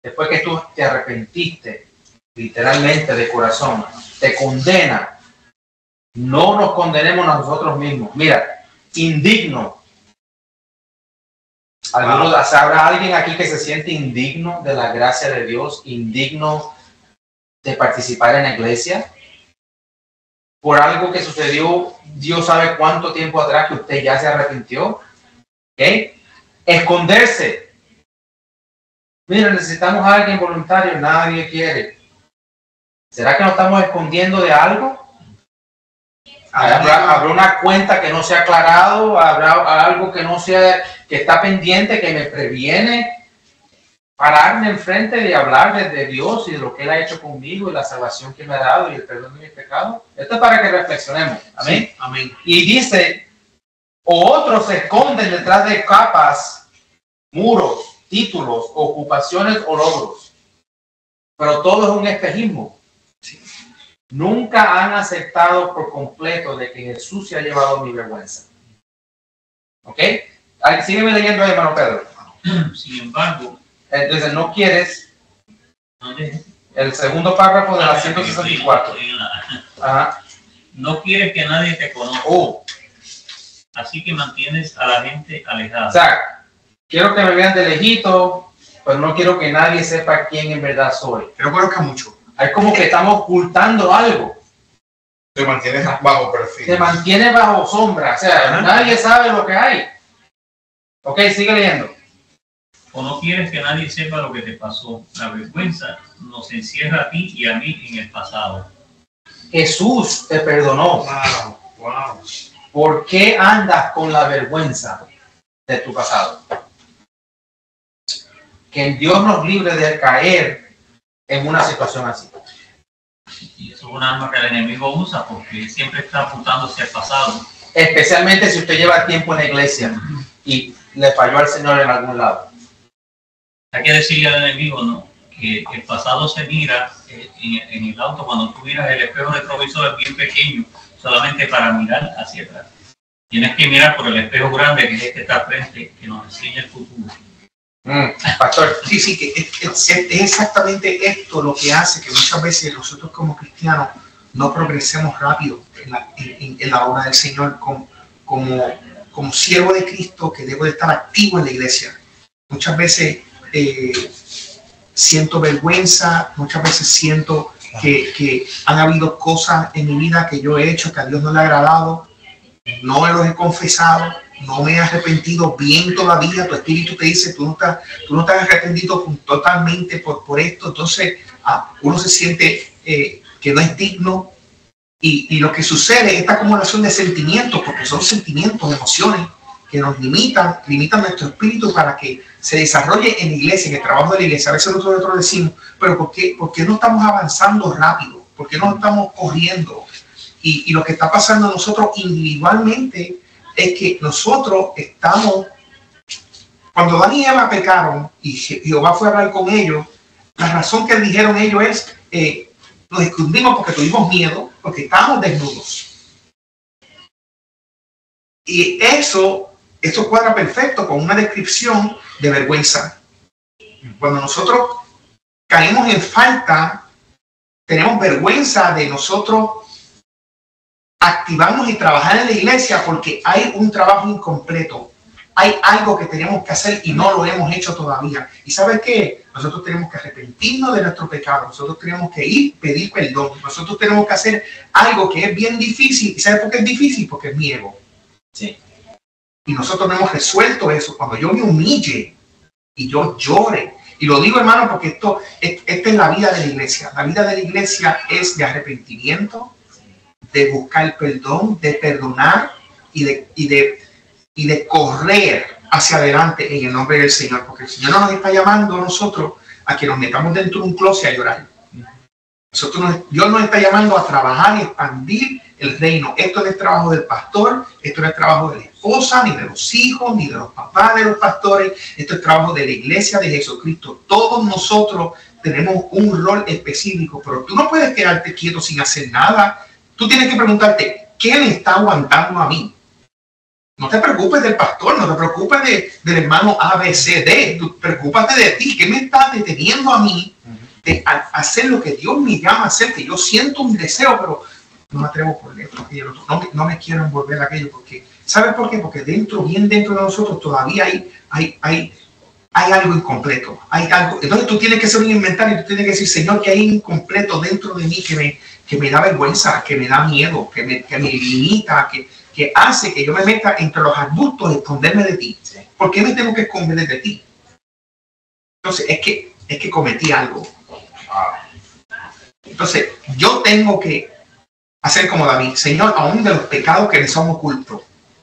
después que tú te arrepentiste, literalmente de corazón, te condena, no nos condenemos a nosotros mismos. Mira, indigno. ¿Habrá alguien aquí que se siente indigno de la gracia de Dios, indigno de participar en la iglesia? Por algo que sucedió, Dios sabe cuánto tiempo atrás que usted ya se arrepintió. ¿Okay? Esconderse. Mira, necesitamos a alguien voluntario, nadie quiere. ¿Será que nos estamos escondiendo de algo? ¿Habrá una cuenta que no se ha aclarado? ¿Habrá algo que no sea, que está pendiente, que me previene? Pararme enfrente de hablar de Dios y de lo que Él ha hecho conmigo y la salvación que me ha dado y el perdón de mis pecados. Esto es para que reflexionemos. Amén. Sí, amén. Y dice, o otros se esconden detrás de capas, muros, títulos, ocupaciones o logros. Pero todo es un espejismo. Sí. Nunca han aceptado por completo de que Jesús se ha llevado mi vergüenza. ¿Ok? Sígueme leyendo ahí, hermano Pedro. Sin embargo, entonces no quieres ¿dónde? el segundo párrafo de la 164. Ajá. No quieres que nadie te conozca. Así que mantienes a la gente alejada. O sea, quiero que me vean de lejito, pero no quiero que nadie sepa quién en verdad soy. Pero conozca mucho. Es como que estamos ocultando algo. Te mantienes bajo perfil. Te mantiene bajo sombra. O sea, nadie sabe lo que hay. Ok, sigue leyendo. O no quieres que nadie sepa lo que te pasó. La vergüenza nos encierra a ti y a mí en el pasado. Jesús te perdonó. Wow. ¿Por qué andas con la vergüenza de tu pasado? Que Dios nos libre de caer en una situación así. Y eso es un arma que el enemigo usa porque siempre está apuntándose al pasado. Especialmente si usted lleva tiempo en la iglesia y le falló al Señor en algún lado. Hay que decirle al enemigo, ¿no?, que el pasado se mira en el auto cuando tú miras el espejo retrovisor es bien pequeño, solamente para mirar hacia atrás. Tienes que mirar por el espejo grande que es el que está frente, que nos enseña el futuro. Pastor. Sí, que es exactamente esto lo que hace que muchas veces nosotros como cristianos no progresemos rápido en la obra del Señor como siervo de Cristo que debo de estar activo en la iglesia. Muchas veces siento vergüenza, muchas veces siento que han habido cosas en mi vida que yo he hecho que a Dios no le ha agradado, no me los he confesado, no me he arrepentido bien todavía. Tu espíritu te dice, tú no te has arrepentido totalmente por esto. Entonces uno se siente que no es digno y lo que sucede es esta acumulación de sentimientos, porque son sentimientos, emociones que nos limitan nuestro espíritu para que se desarrolle en la iglesia, en el trabajo de la iglesia. A veces nosotros decimos, pero ¿por qué no estamos avanzando rápido? ¿Por qué no estamos corriendo? Y lo que está pasando a nosotros individualmente es que nosotros estamos, cuando Adán y Eva pecaron y Jehová fue a hablar con ellos, la razón que dijeron ellos es, nos escondimos porque tuvimos miedo, porque estábamos desnudos. Y eso cuadra perfecto con una descripción de vergüenza. Cuando nosotros caemos en falta, tenemos vergüenza de nosotros activarnos y trabajar en la iglesia porque hay un trabajo incompleto. Hay algo que tenemos que hacer y no lo hemos hecho todavía. ¿Y sabes qué? Nosotros tenemos que arrepentirnos de nuestro pecado. Nosotros tenemos que ir, pedir perdón. Nosotros tenemos que hacer algo que es bien difícil. ¿Y sabes por qué es difícil? Porque es mi ego. Sí. Y nosotros no hemos resuelto eso. Cuando yo me humille y yo llore, y lo digo, hermano, porque esta es la vida de la iglesia. La vida de la iglesia es de arrepentimiento, de buscar perdón, de perdonar y de correr hacia adelante en el nombre del Señor, porque el Señor no nos está llamando a nosotros a que nos metamos dentro de un closet a llorar. Dios nos está llamando a trabajar y expandir el reino. Esto no es trabajo del pastor, esto no es trabajo de la esposa, ni de los hijos, ni de los papás de los pastores. Esto es trabajo de la iglesia de Jesucristo. Todos nosotros tenemos un rol específico, pero tú no puedes quedarte quieto sin hacer nada. Tú tienes que preguntarte, ¿qué me está aguantando a mí? No te preocupes del pastor, no te preocupes del hermano ABCD, tú preocúpate de ti. ¿Qué me está deteniendo a mí de hacer lo que Dios me llama a hacer? Que yo siento un deseo, pero no me atrevo por dentro. No me quiero envolver a aquello, porque ¿sabes por qué? Porque bien dentro de nosotros todavía hay algo incompleto. Hay algo. Entonces tú tienes que hacer un inventario, tú tienes que decir, Señor, que hay incompleto dentro de mí que me da vergüenza, que me da miedo, que me limita, que hace que yo me meta entre los arbustos y esconderme de ti. ¿Por qué me tengo que esconder de ti? Entonces es que cometí algo. Entonces yo tengo que hacer como David, Señor, aún de los pecados que me son ocultos,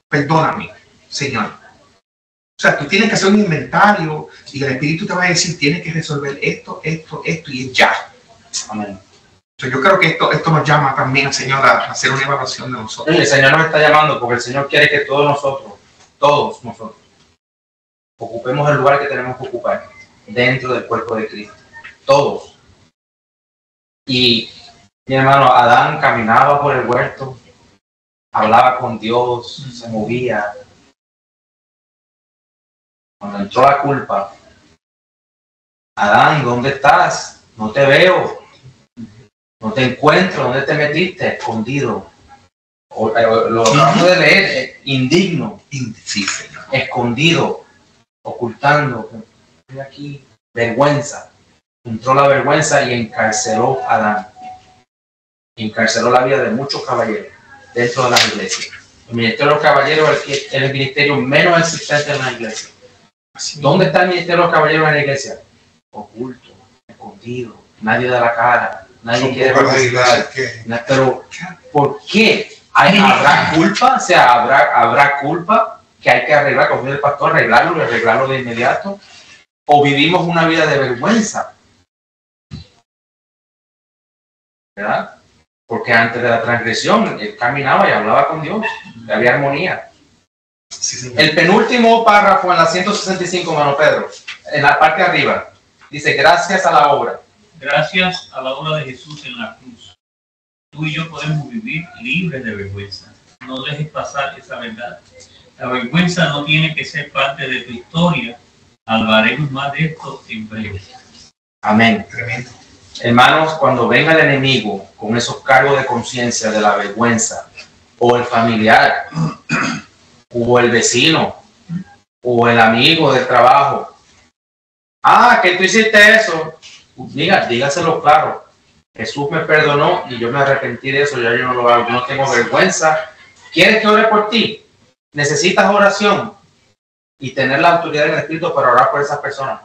perdóname, Señor. O sea, tú tienes que hacer un inventario y el Espíritu te va a decir, tienes que resolver esto y es ya. Amén. Yo creo que esto nos llama también, Señor, a hacer una evaluación de nosotros. El Señor nos está llamando porque el Señor quiere que todos nosotros, ocupemos el lugar que tenemos que ocupar dentro del cuerpo de Cristo. Todos. Y mi hermano, Adán caminaba por el huerto, hablaba con Dios, se movía. Cuando entró la culpa, Adán, ¿dónde estás? No te veo. No te encuentro, ¿dónde te metiste? Escondido. Lo acabamos de leer, indigno. Sí, Señor. Escondido, ocultando. Estoy aquí. Vergüenza. Entró la vergüenza y encarceló a Adán. Encarceló la vida de muchos caballeros dentro de las iglesias. El ministerio de los caballeros es el ministerio menos existente en la iglesia. ¿Dónde está el ministerio de los caballeros en la iglesia? Oculto, escondido. Nadie da la cara. Nadie quiere participar. Pero, ¿por qué? ¿Habrá culpa? O sea, ¿habrá culpa que hay que arreglar, como dice el pastor, arreglarlo de inmediato? ¿O vivimos una vida de vergüenza? ¿Verdad? Porque antes de la transgresión, él caminaba y hablaba con Dios. Había armonía. Sí. El penúltimo párrafo en la 165, hermano Pedro, en la parte de arriba, dice, gracias a la obra. Gracias a la obra de Jesús en la cruz, tú y yo podemos vivir libres de vergüenza. No dejes pasar esa verdad. La vergüenza no tiene que ser parte de tu historia. Hablaremos más de esto en breve. Amén. Tremendo. Hermanos, cuando venga el enemigo con esos cargos de conciencia de la vergüenza, o el familiar, o el vecino, o el amigo del trabajo, que tú hiciste eso, dígaselo claro. Jesús me perdonó y yo me arrepentí de eso, ya yo no lo hago, yo no tengo vergüenza. ¿Quieres que ore por ti? Necesitas oración y tener la autoridad del Espíritu para orar por esas personas,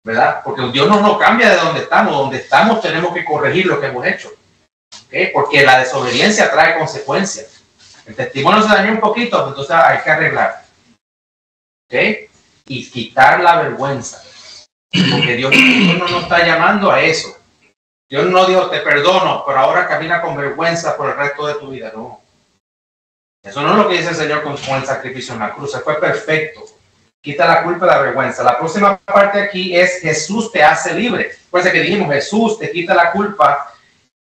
¿verdad? Porque Dios no nos cambia de donde estamos tenemos que corregir lo que hemos hecho, ¿okay? Porque la desobediencia trae consecuencias. El testimonio se dañó un poquito, entonces hay que arreglar, ¿okay? Y quitar la vergüenza. Porque Dios no nos está llamando a eso. Dios no dijo, te perdono, pero ahora camina con vergüenza por el resto de tu vida. No. Eso no es lo que dice el Señor con el sacrificio en la cruz. Fue perfecto. Quita la culpa y la vergüenza. La próxima parte aquí es Jesús te hace libre. Por eso que dijimos, Jesús te quita la culpa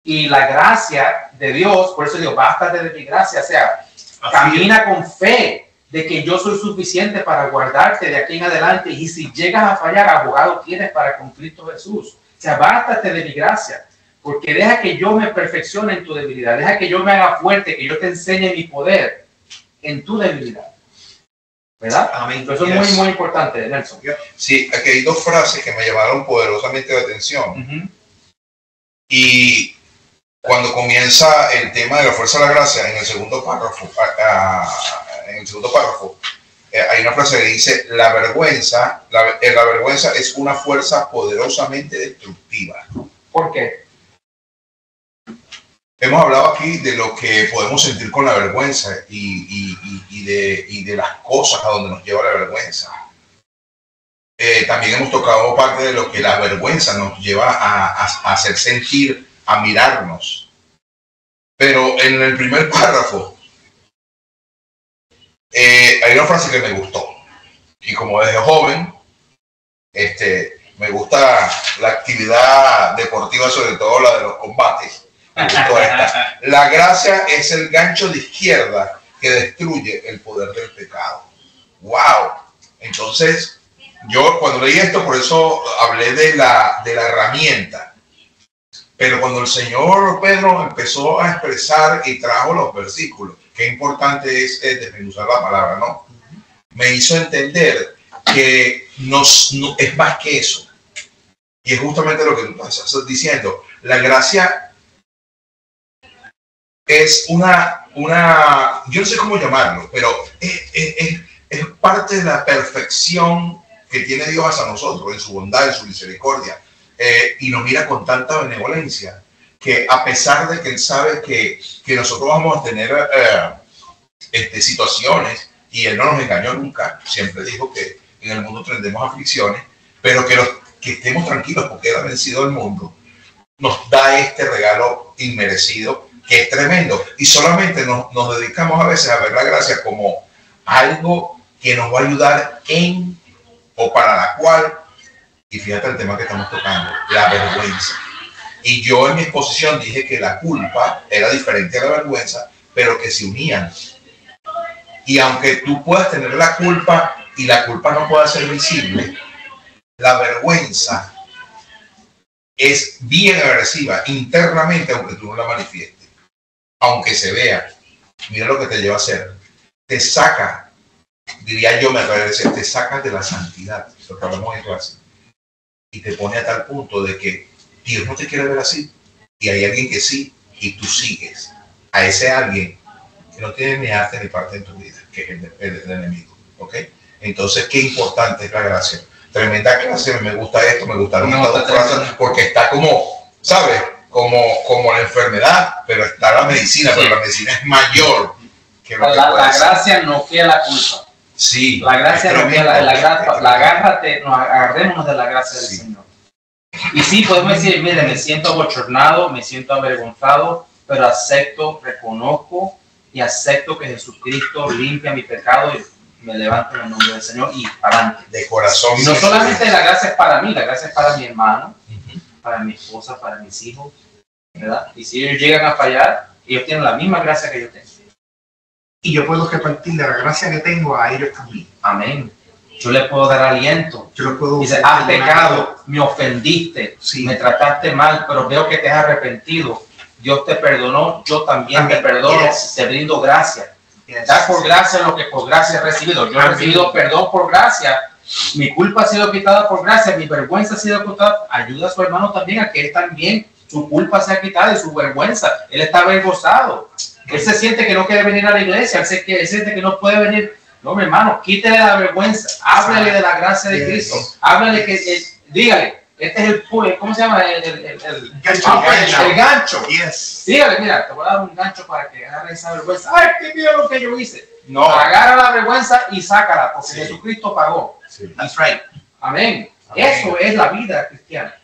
y la gracia de Dios. Por eso digo, bástate de mi gracia. O sea, camina con fe de que yo soy suficiente para guardarte de aquí en adelante, y si llegas a fallar, abogado tienes para con Cristo Jesús. O sea, bástate de mi gracia, porque deja que yo me perfeccione en tu debilidad, deja que yo me haga fuerte, que yo te enseñe mi poder en tu debilidad. ¿Verdad? Amén. Eso es muy, muy importante, Nelson. Sí, aquí hay dos frases que me llamaron poderosamente la atención. Y cuando comienza el tema de la fuerza de la gracia, en el segundo párrafo, hay una frase que dice, la vergüenza es una fuerza poderosamente destructiva. ¿Por qué? hemos hablado aquí de lo que podemos sentir con la vergüenza y de las cosas a donde nos lleva la vergüenza. También hemos tocado parte de lo que la vergüenza nos lleva a hacer sentir, a mirarnos. Pero en el primer párrafo hay una frase que me gustó. Y como desde joven, me gusta la actividad deportiva, sobre todo la de los combates. Me gustó esta. La gracia es el gancho de izquierda que destruye el poder del pecado. ¡Wow! Entonces, yo cuando leí esto, por eso hablé de la herramienta. Pero cuando el señor Pedro empezó a expresar y trajo los versículos, qué importante es desmenuzar la palabra, ¿no? Me hizo entender que es más que eso. Y es justamente lo que tú estás diciendo. La gracia es yo no sé cómo llamarlo, pero es parte de la perfección que tiene Dios hacia nosotros, en su bondad, en su misericordia. Y nos mira con tanta benevolencia, que a pesar de que Él sabe que nosotros vamos a tener situaciones, y Él no nos engañó nunca, siempre dijo que en el mundo tendremos aflicciones, pero que estemos tranquilos porque Él ha vencido el mundo, nos da este regalo inmerecido, que es tremendo, y solamente nos dedicamos a veces a ver la gracia como algo que nos va a ayudar en o para la cual, y fíjate el tema que estamos tocando, la vergüenza. Y yo en mi exposición dije que la culpa era diferente a la vergüenza, pero que se unían. Y aunque tú puedas tener la culpa y la culpa no pueda ser visible, la vergüenza es bien agresiva internamente, aunque tú no la manifiestes, aunque se vea. Mira lo que te lleva a hacer. Te saca, diría yo, me atrevería a decir, te saca de la santidad, lo que hablamos en clase, y te pone a tal punto de que Dios no te quiere ver así, y hay alguien que sí, y tú sigues a ese alguien que no tiene ni arte ni parte en tu vida, que es el enemigo, ¿ok? Entonces, qué importante es la gracia. Tremenda clase, me gusta esto, me gustaron estas dos frases, porque está como, ¿sabes? Como la enfermedad, pero está la medicina, pero la medicina es mayor que lo que la gracia no queda la culpa. Sí. La gracia no queda agárrate, agarrémonos de la gracia del Señor. Y sí, podemos decir, mire, me siento abochornado, me siento avergonzado, pero acepto, reconozco y acepto que Jesucristo limpia mi pecado y me levanto en el nombre del Señor y para adelante. De corazón. Y no solamente la gracia es para mí, la gracia es para mi hermano, para mi esposa, para mis hijos, ¿verdad? Y si ellos llegan a fallar, ellos tienen la misma gracia que yo tengo. Y yo puedo repartir de la gracia que tengo a ellos también. Amén. Yo les puedo dar aliento. Yo les puedo. Dice, has pecado, me ofendiste, sí, me trataste mal, pero veo que te has arrepentido. Dios te perdonó, yo también te perdono, te brindo gracia. Da por gracia lo que por gracia he recibido. Yo he recibido perdón por gracia. Mi culpa ha sido quitada por gracia, mi vergüenza ha sido quitada. Ayuda a su hermano también a que él también, su culpa sea quitada y su vergüenza. Él está avergonzado. Él se siente que no quiere venir a la iglesia, él se siente que no puede venir. No, mi hermano, quítele la vergüenza, háblale de la gracia de Cristo, háblale dígale, este es ¿cómo se llama? El gancho. Yes. Dígale, mira, te voy a dar un gancho para que agarre esa vergüenza. Ay, qué miedo lo que yo hice. No. Agarra la vergüenza y sácala, porque Jesucristo pagó. Sí. That's right. Amén. Amén. Eso es la vida cristiana.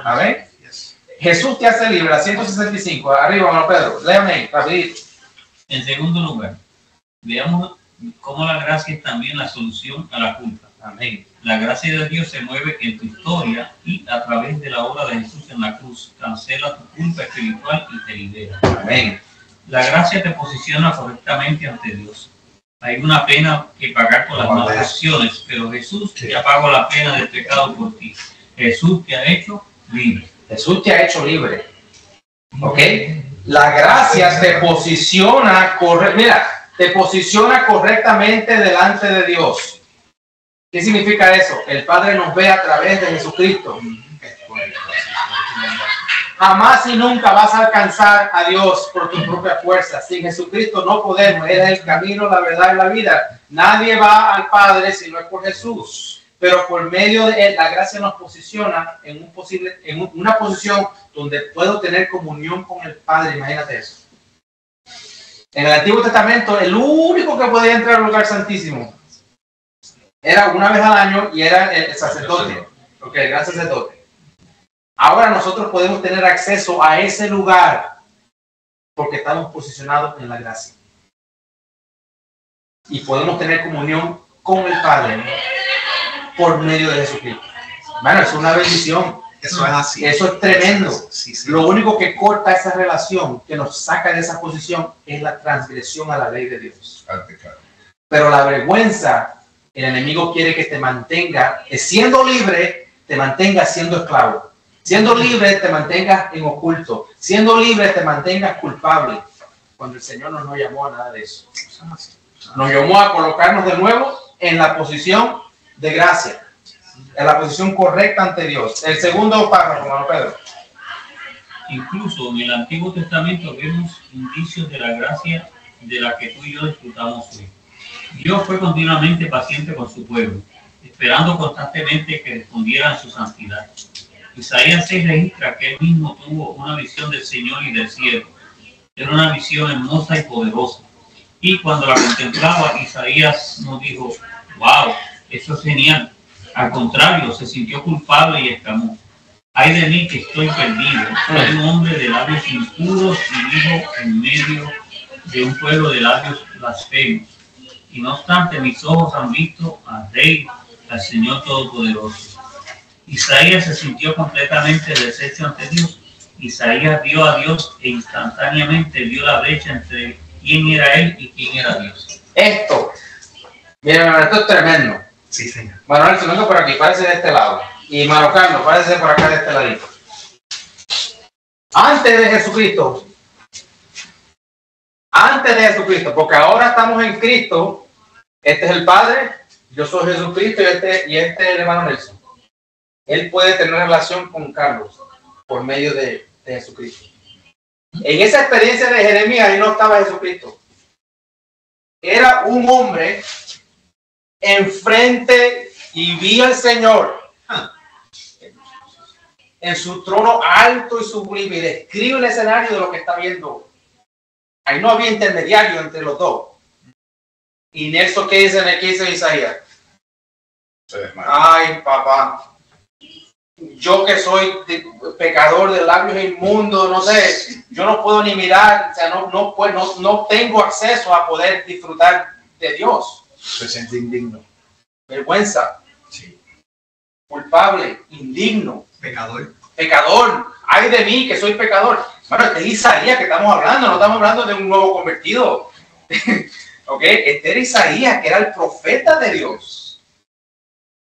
Amén. Yes. Jesús te hace libre, 165. Arriba, hermano Pedro. Léame ahí, rapidito. En segundo lugar, veamos cómo la gracia es también la solución a la culpa. Amén. La gracia de Dios se mueve en tu historia y a través de la obra de Jesús en la cruz cancela tu culpa espiritual y te libera. Amén. La gracia te posiciona correctamente ante Dios. Hay una pena que pagar por las malas acciones, pero Jesús ya pagó la pena del pecado por ti. Jesús te ha hecho libre. Jesús te ha hecho libre. ¿Ok? La gracia te posiciona te posiciona correctamente delante de Dios. ¿Qué significa eso? El Padre nos ve a través de Jesucristo. Jamás y nunca vas a alcanzar a Dios por tu propia fuerza. Sin Jesucristo no podemos. Él es el camino, la verdad y la vida. Nadie va al Padre si no es por Jesús. pero por medio de él, la gracia nos posiciona en una posición donde puedo tener comunión con el Padre. Imagínate eso. En el Antiguo Testamento, el único que podía entrar al lugar santísimo era una vez al año y era el sacerdote. Ok, el gran sacerdote. Ahora nosotros podemos tener acceso a ese lugar porque estamos posicionados en la gracia. Y podemos tener comunión con el Padre por medio de Jesucristo. Bueno, es una bendición. Eso es así. Eso es tremendo. Sí, sí. Lo único que corta esa relación, que nos saca de esa posición, es la transgresión a la ley de Dios. Pero la vergüenza, el enemigo quiere que te mantenga, siendo libre, te mantengas siendo esclavo. Siendo libre, te mantengas en oculto. Siendo libre, te mantengas culpable. Cuando el Señor no nos llamó a nada de eso. Nos llamó a colocarnos de nuevo en la posición de gracia. En la posición correcta ante Dios. El segundo párrafo, hermano Pedro. Incluso en el Antiguo Testamento vemos indicios de la gracia de la que tú y yo disfrutamos hoy. Dios fue continuamente paciente con su pueblo, esperando constantemente que respondieran su santidad. Isaías 6 registra que él mismo tuvo una visión del Señor y del cielo. Era una visión hermosa y poderosa. Y cuando la contemplaba, Isaías nos dijo, wow, eso es genial. Al contrario, se sintió culpable y exclamó, ay de mí que estoy perdido. Soy un hombre de labios impuros y vivo en medio de un pueblo de labios blasfemos. Y no obstante, mis ojos han visto al Rey, al Señor Todopoderoso. Isaías se sintió completamente deshecho ante Dios. Isaías vio a Dios e instantáneamente vio la brecha entre quién era él y quién era Dios. Esto, miren, esto es tremendo. Sí, señor. Manuel, se venga por aquí, parece de este lado. Y Mano Carlos, parece por acá de este ladito. Antes de Jesucristo, porque ahora estamos en Cristo, este es el Padre, yo soy Jesucristo y este es el hermano Nelson. Él puede tener relación con Carlos por medio de Jesucristo. En esa experiencia de Jeremías, ahí no estaba Jesucristo. Era un hombre enfrente y vi al Señor en su trono alto y sublime y describe el escenario de lo que está viendo. Ahí no había intermediario entre los dos. Y Nelson, ¿qué dice Isaías? Ay, papá, yo que soy pecador de labios inmundos, no sé, yo no puedo ni mirar, o sea, no tengo acceso a poder disfrutar de Dios. Se siente indigno. Vergüenza. Sí. Culpable, indigno. Pecador. Ay de mí que soy pecador. Bueno, este es Isaías que estamos hablando, no estamos hablando de un nuevo convertido. ¿Ok? Este era Isaías, que era el profeta de Dios.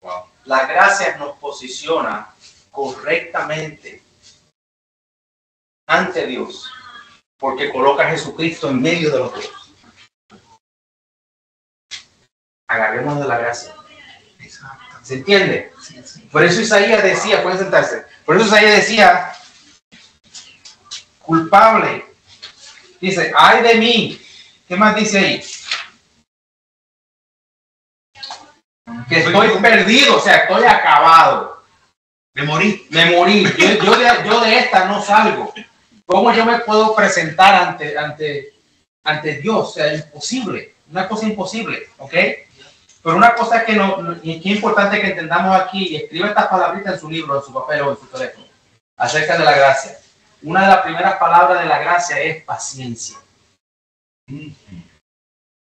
Wow. La gracia nos posiciona correctamente ante Dios, porque coloca a Jesucristo en medio de los dos. Agarremos de la gracia. Exacto. ¿Se entiende? Sí, sí. Por eso Isaías decía, pueden sentarse, por eso Isaías decía, culpable, dice, ay de mí, ¿qué más dice ahí? Que estoy perdido, o sea, estoy acabado. Me morí. Yo de esta no salgo. ¿Cómo yo me puedo presentar ante Dios? O sea, es imposible, una cosa imposible, ¿ok? Pero una cosa que es importante que entendamos aquí, y escribe estas palabritas en su libro, en su papel o en su teléfono, acerca de la gracia. Una de las primeras palabras de la gracia es paciencia.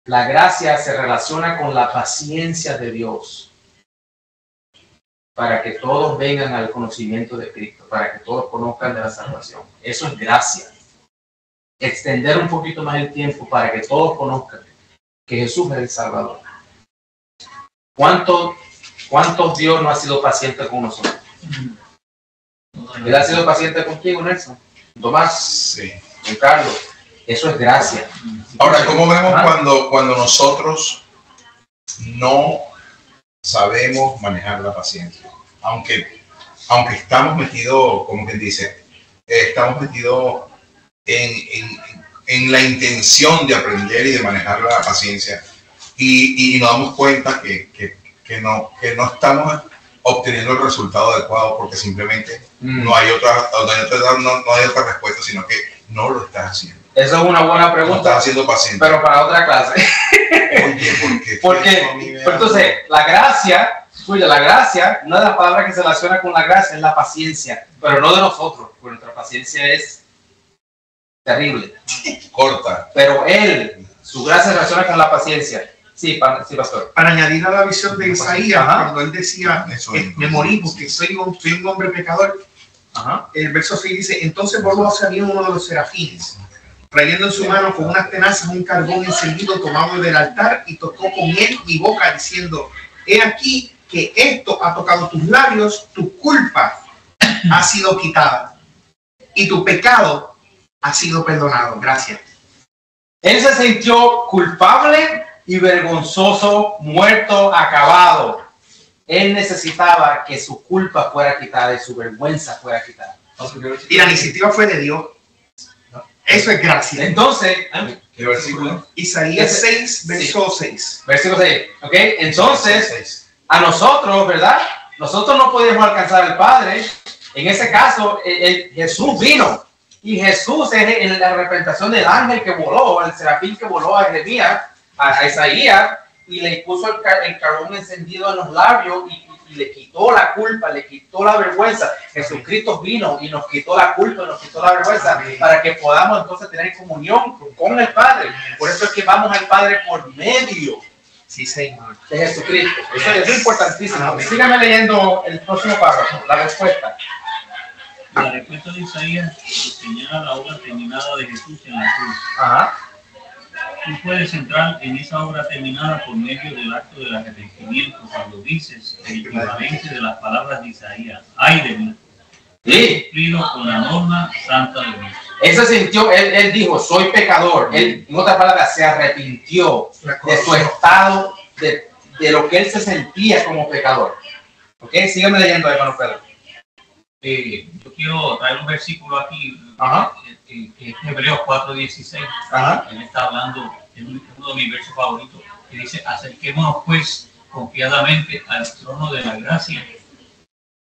La gracia se relaciona con la paciencia de Dios para que todos vengan al conocimiento de Cristo, para que todos conozcan de la salvación. Eso es gracia. Extender un poquito más el tiempo para que todos conozcan que Jesús es el Salvador. ¿Cuántos Dios no ha sido paciente con nosotros? ¿Él ha sido paciente contigo, Nelson? Tomás, Sí. con Carlos. Eso es gracia. Ahora, ¿cómo vemos cuando nosotros no sabemos manejar la paciencia? Aunque estamos metidos, como quien dice, estamos metidos en la intención de aprender y de manejar la paciencia y nos damos cuenta que que no estamos obteniendo el resultado adecuado porque simplemente no hay otra respuesta, sino que no lo estás haciendo. Eso es una buena pregunta. No estás haciendo paciente. Pero para otra clase. Oye, porque entonces, la gracia, una de las palabras que se relaciona con la gracia es la paciencia, pero no de nosotros, porque nuestra paciencia es terrible. Corta. Pero su gracia se relaciona con la paciencia. Sí, pastor. Para añadir a la visión de Isaías, cuando él decía, me morí porque soy un hombre pecador, el verso 6 dice, entonces volvió hacia mí uno de los serafines, trayendo en su mano con unas tenazas un carbón encendido tomado del altar, y tocó con él mi boca diciendo, he aquí que esto ha tocado tus labios, tu culpa ha sido quitada y tu pecado ha sido perdonado. Gracias. Él se sintió culpable y vergonzoso, muerto, acabado. Él necesitaba que su culpa fuera quitada y su vergüenza fuera quitada. Y la iniciativa fue de Dios. Eso es gracia. Entonces, ¿qué versículo? Isaías 6, verso 6. Versículo 6. ¿Ok? Entonces, a nosotros, ¿verdad? Nosotros no podemos alcanzar al Padre. En ese caso, Jesús vino. Y Jesús es en la representación del ángel que voló, el serafín que voló a Jeremías, a Isaías, y le puso el carbón encendido en los labios y le quitó la culpa, le quitó la vergüenza. Jesucristo vino y nos quitó la culpa, y nos quitó la vergüenza, para que podamos entonces tener comunión con el Padre. Por eso es que vamos al Padre por medio de Jesucristo. Eso es importantísimo. Síganme leyendo el próximo párrafo, la respuesta. La respuesta de Isaías señala la obra terminada de Jesús en la cruz. Ajá. Tú puedes entrar en esa obra terminada por medio del acto del arrepentimiento cuando dices el equivalente de las palabras de Isaías. ¡Ay de mí! Cumplido con la norma santa de Dios. Él se sintió, él dijo, soy pecador. Él, en otras palabras, se arrepintió de su estado, de lo que él se sentía como pecador. ¿Ok? Síganme leyendo, hermano Pedro. Yo quiero traer un versículo aquí, que es Hebreos 4:16. Él está hablando, en uno de mis versos favoritos, que dice, acerquémonos pues confiadamente al trono de la gracia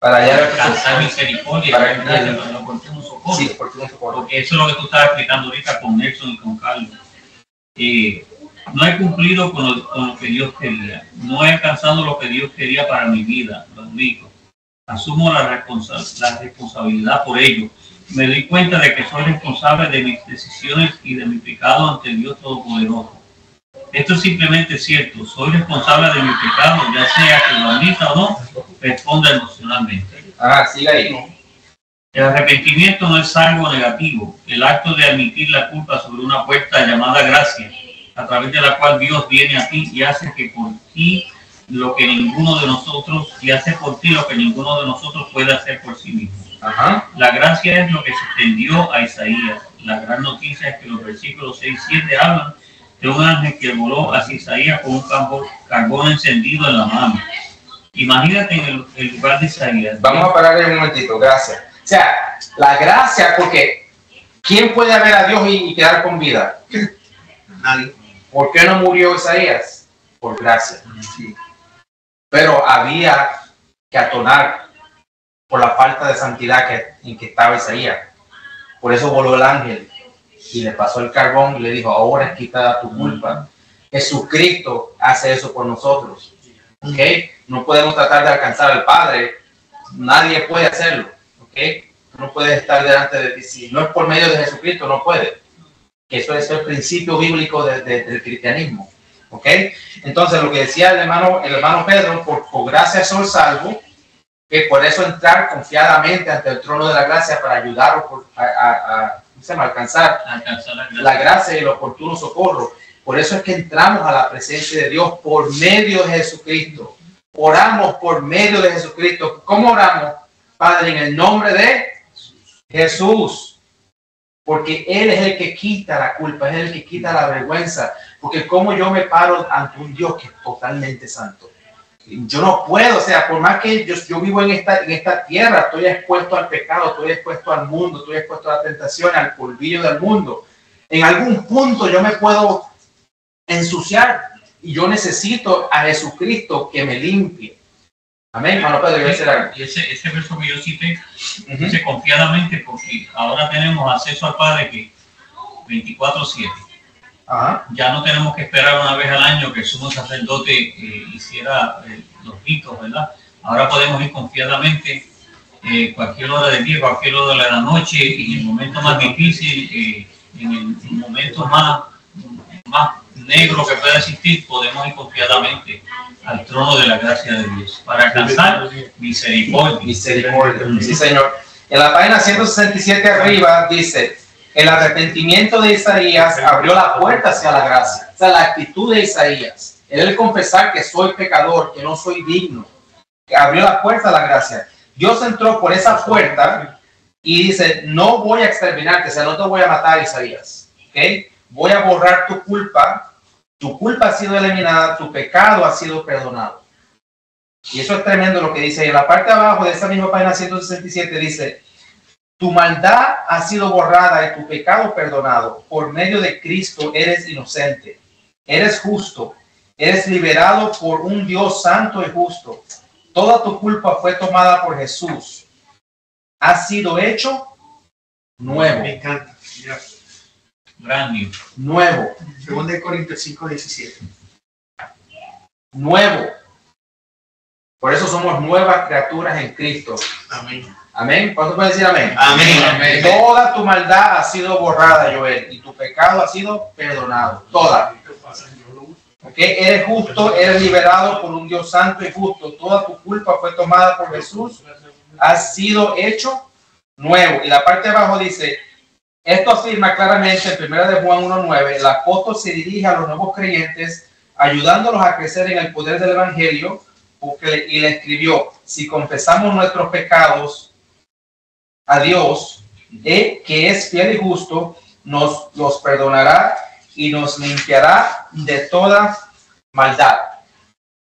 para alcanzar misericordia, para que nos encontremos socorro. Sí, porque eso es lo que tú estabas explicando ahorita con Nelson y con Carlos. No he cumplido con lo que Dios quería, no he alcanzado lo que Dios quería para mi vida, lo único. Asumo la responsabilidad por ello. Me doy cuenta de que soy responsable de mis decisiones y de mi pecado ante Dios Todopoderoso. Esto es simplemente cierto. Soy responsable de mi pecado, ya sea que lo admita o no, responda emocionalmente. Sigue ahí. El arrepentimiento no es algo negativo. El acto de admitir la culpa sobre una puerta llamada gracia, a través de la cual Dios viene a ti y hace que por ti lo que ninguno de nosotros, y hace por ti lo que ninguno de nosotros puede hacer por sí mismo. La gracia es lo que se extendió a Isaías. La gran noticia es que los versículos 6 y 7 hablan de un ángel que voló hacia Isaías con un carbón encendido en la mano. Imagínate en el lugar de Isaías. Vamos a parar un momentito, gracias. O sea, la gracia, porque ¿quién puede ver a Dios y quedar con vida? Nadie. ¿Por qué no murió Isaías? Por gracia. Sí. Pero había que atonar por la falta de santidad en que estaba Isaías. Por eso voló el ángel y le pasó el carbón y le dijo, ahora es quitada tu culpa. Jesucristo hace eso por nosotros. ¿Okay? No podemos tratar de alcanzar al Padre. Nadie puede hacerlo. ¿Okay? No puedes estar delante de ti. Si no es por medio de Jesucristo, no puede. Que eso es el principio bíblico del cristianismo. ¿Okay? Entonces, lo que decía el hermano Pedro, por gracia soy salvo, que por eso entrar confiadamente ante el trono de la gracia para ayudar a alcanzar la gracia y el oportuno socorro. Por eso es que entramos a la presencia de Dios por medio de Jesucristo. Oramos por medio de Jesucristo. ¿Cómo oramos? Padre, en el nombre de Jesús. Porque Él es el que quita la culpa, es el que quita la vergüenza. Porque como yo me paro ante un Dios que es totalmente santo. Yo no puedo, o sea, por más que yo vivo en esta tierra, estoy expuesto al pecado, estoy expuesto al mundo, estoy expuesto a la tentación, al polvillo del mundo. En algún punto yo me puedo ensuciar y yo necesito a Jesucristo que me limpie. Amén. Hermano Pedro, y ese verso que yo cité, dice confiadamente, porque ahora tenemos acceso al Padre que 24/7. Ya no tenemos que esperar una vez al año que el sumo sacerdote hiciera los ritos, ¿verdad? Ahora podemos ir confiadamente cualquier hora del día, cualquier hora de la noche, y en el momento más difícil, en el momento más negro que pueda existir, podemos ir confiadamente al trono de la gracia de Dios para alcanzar misericordia. Misericordia, sí, Señor. En la página 167 arriba dice: el arrepentimiento de Isaías abrió la puerta hacia la gracia. O sea, la actitud de Isaías, el confesar que soy pecador, que no soy digno, que abrió la puerta a la gracia. Dios entró por esa puerta y dice: no voy a exterminarte, o sea, no te voy a matar, Isaías, ¿okay? Voy a borrar tu culpa ha sido eliminada, tu pecado ha sido perdonado. Y eso es tremendo lo que dice. En la parte de abajo de esa misma página 167 dice: tu maldad ha sido borrada y tu pecado perdonado. Por medio de Cristo eres inocente, eres justo, eres liberado por un Dios santo y justo. Toda tu culpa fue tomada por Jesús. Ha sido hecho nuevo. Me encanta. Nuevo. 2 Corintios 5:17. Nuevo. Por eso somos nuevas criaturas en Cristo. Amén. Amén. ¿Cuánto puede decir amén? Amén. Amén. Toda tu maldad ha sido borrada, Joel, y tu pecado ha sido perdonado. Toda. Okay. Eres justo, eres liberado por un Dios santo y justo. Toda tu culpa fue tomada por Jesús. Has sido hecho nuevo. Y la parte de abajo dice: esto afirma claramente en 1 de Juan 1:9. El apóstol se dirige a los nuevos creyentes, ayudándolos a crecer en el poder del evangelio, y le escribió: si confesamos nuestros pecados a Dios, que es fiel y justo, nos los perdonará y nos limpiará de toda maldad.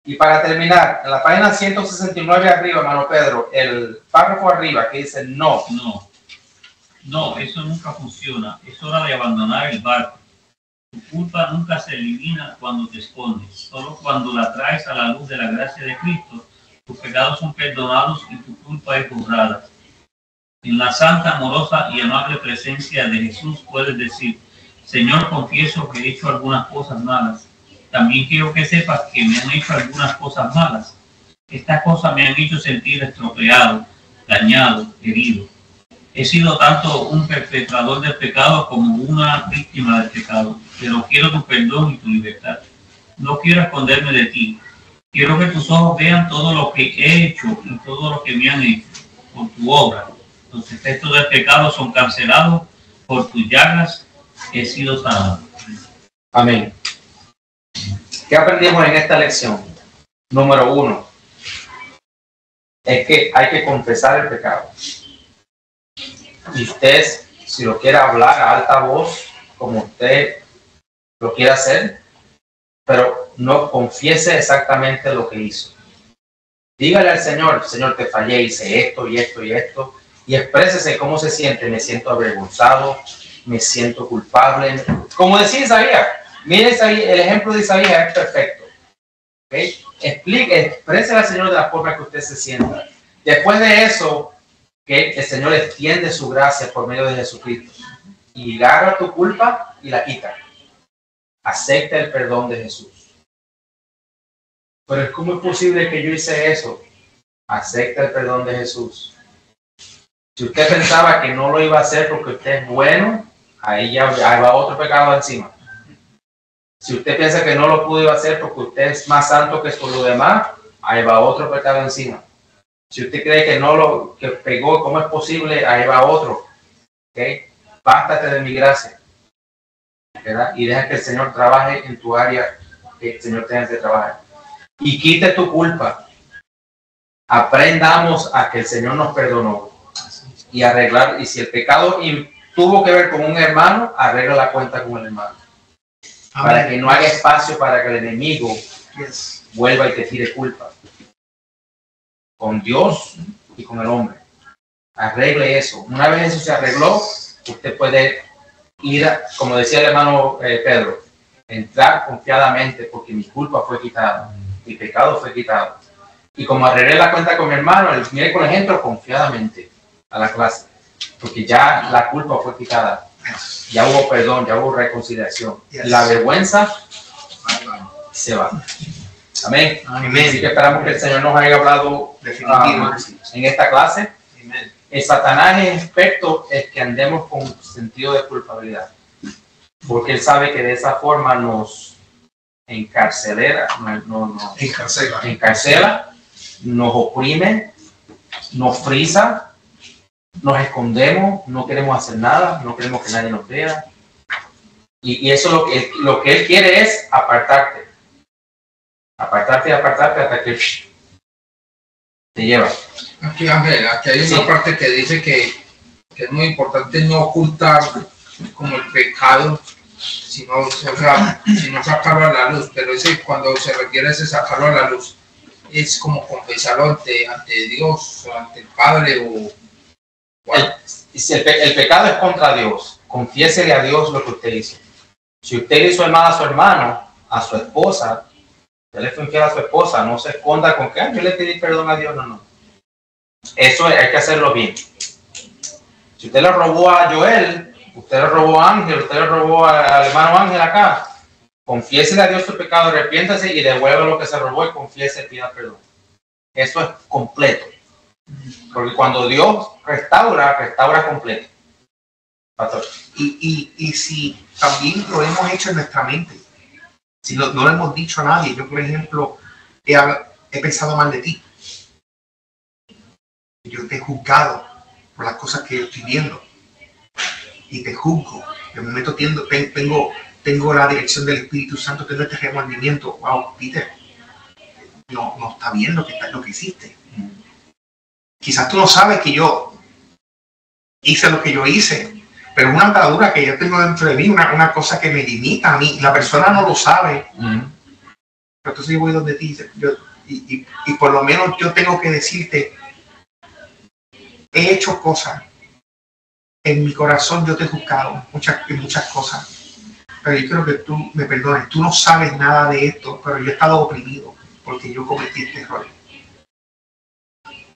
Y para terminar, en la página 169 arriba, hermano Pedro, el párrafo arriba que dice: No, eso nunca funciona. Es hora de abandonar el barco. Tu culpa nunca se elimina cuando te escondes. Solo cuando la traes a la luz de la gracia de Cristo, tus pecados son perdonados y tu culpa es borrada. En la santa, amorosa y amable presencia de Jesús puedes decir: Señor, confieso que he hecho algunas cosas malas. También quiero que sepas que me han hecho algunas cosas malas. Estas cosas me han hecho sentir estropeado, dañado, herido. He sido tanto un perpetrador del pecado como una víctima del pecado, pero quiero tu perdón y tu libertad. No quiero esconderme de ti. Quiero que tus ojos vean todo lo que he hecho y todo lo que me han hecho por tu obra. Los efectos del pecado son cancelados, por tus llagas he sido sanado. Amén. ¿Qué aprendimos en esta lección? Número 1. Es que hay que confesar el pecado. Y usted, si lo quiere hablar a alta voz, como usted lo quiere hacer, pero no confiese exactamente lo que hizo. Dígale al Señor: Señor, te fallé, hice esto y esto y esto, y exprésese cómo se siente. Me siento avergonzado, me siento culpable. Como decía Isaías, mire el ejemplo de Isaías es perfecto. ¿Okay? Exprese al Señor de la forma que usted se sienta. Después de eso, que el Señor extiende su gracia por medio de Jesucristo y agarra tu culpa y la quita. Acepta el perdón de Jesús. Pero ¿cómo es posible que yo hice eso? Acepta el perdón de Jesús. Si usted pensaba que no lo iba a hacer porque usted es bueno, ahí ya va otro pecado encima. Si usted piensa que no lo pudo hacer porque usted es más santo que con lo demás, ahí va otro pecado encima. Si usted cree que no lo que pegó, ¿cómo es posible? Ahí va otro. ¿Okay? Bástate de mi gracia. ¿Verdad? Y deja que el Señor trabaje en tu área, que el Señor tenga que trabajar. Y quite tu culpa. Aprendamos a que el Señor nos perdonó. Y arreglar, y si el pecado tuvo que ver con un hermano, arregla la cuenta con el hermano. Amén. Para que no haga espacio para que el enemigo vuelva y te tire culpa. Con Dios y con el hombre. Arregle eso. Una vez eso se arregló, usted puede ir, como decía el hermano Pedro, entrar confiadamente porque mi culpa fue quitada, mi pecado fue quitado. Y como arreglé la cuenta con mi hermano, el miércoles entro confiadamente a la clase, porque ya la culpa fue quitada, ya hubo perdón, ya hubo reconciliación. Y la vergüenza se va. Amén. Así que esperamos que el Señor nos haya hablado en esta clase. El Satanás es experto en que andemos con sentido de culpabilidad, porque él sabe que de esa forma nos encarcela, nos oprime, nos frisa, nos escondemos, no queremos hacer nada, no queremos que nadie nos vea. Y eso lo que él quiere es apartarte hasta que te lleva. Aquí, Ángel, aquí hay una parte que dice que es muy importante no ocultar como el pecado, sino sacarlo a la luz. Pero ese, cuando se refiere a ese sacarlo a la luz, es como confesarlo ante Dios, ante el Padre o el pecado es contra Dios. Confiésele a Dios lo que usted hizo. Si usted hizo mal a su hermano, a su esposa, usted le fue infiel a su esposa, no se esconda con que yo le pedí perdón a Dios, no. Eso hay que hacerlo bien. Si usted le robó a Joel, usted le robó a Ángel, usted le robó al hermano Ángel acá, confiésele a Dios su pecado, arrepiéntase y devuelva lo que se robó y confiese y pida perdón. Eso es completo. Porque cuando Dios restaura completo. Pastor. Y si también lo hemos hecho en nuestra mente, si no lo hemos dicho a nadie, yo por ejemplo he pensado mal de ti, yo te he juzgado por las cosas que yo estoy viendo y te juzgo, de momento tengo la dirección del Espíritu Santo, tengo este remordimiento. Wow, Peter, no está bien lo que hiciste. Quizás tú no sabes que yo hice lo que yo hice, pero es una atadura que yo tengo dentro de mí, una cosa que me limita a mí. La persona no lo sabe. Pero entonces yo voy donde ti y por lo menos yo tengo que decirte, he hecho cosas. En mi corazón yo te he juzgado muchas cosas. Pero yo quiero que tú me perdones. Tú no sabes nada de esto, pero yo he estado oprimido porque yo cometí este error.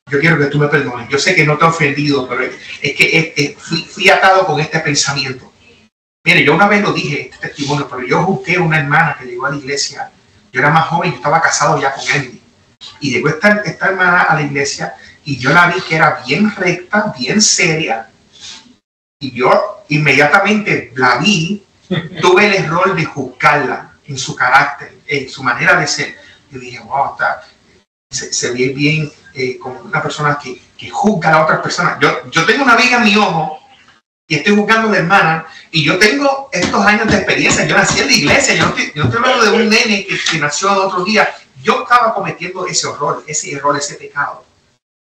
Yo quiero que tú me perdones. Yo sé que no te he ofendido, pero es que fui atado con este pensamiento. Mire, yo una vez lo dije, este testimonio, pero yo juzgué a una hermana que llegó a la iglesia. Yo era más joven, yo estaba casado ya con Emily. Y llegó esta hermana a la iglesia y yo la vi que era bien recta, bien seria. Y yo inmediatamente la vi, tuve el error de juzgarla en su carácter, en su manera de ser. Yo dije, wow, se ve bien como una persona que juzga a la otra persona. Yo tengo una viga en mi ojo y estoy juzgando a la hermana y yo tengo estos años de experiencia. Yo nací en la iglesia, yo no estoy hablando de un nene que nació el otro día. Yo estaba cometiendo ese error, ese pecado.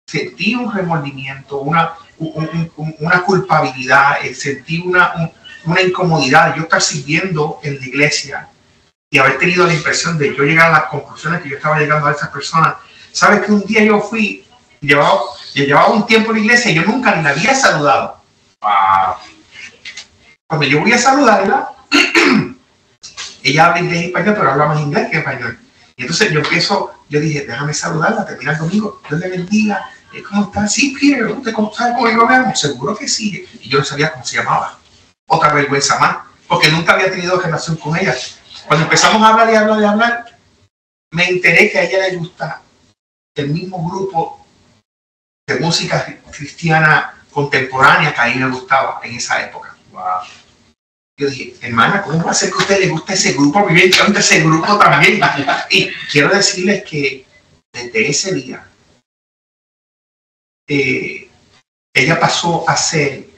Sentí un remordimiento, una culpabilidad, sentí una incomodidad. Yo estar sirviendo en la iglesia y haber tenido la impresión de yo llegar a las conclusiones que yo estaba llegando a esas personas. ¿Sabes que un día yo fui, llevaba un tiempo en la iglesia y yo nunca ni la había saludado? Cuando yo voy a saludarla, ella habla inglés y español, pero habla más inglés que español. Y entonces yo dije, déjame saludarla, termina el domingo, Dios le bendiga. ¿Cómo está? Sí, Peter, ¿usted sabe cómo yo me llamo? Seguro que sí. Y yo no sabía cómo se llamaba. Otra vergüenza más, porque nunca había tenido relación con ella. Cuando empezamos a hablar y hablar, me enteré que a ella le gusta el mismo grupo de música cristiana contemporánea que a mí me gustaba en esa época. Wow. Yo dije, hermana, ¿cómo va a ser que a usted le guste ese grupo? A mí me encanta ese grupo también. Y quiero decirles que desde ese día, ella pasó a ser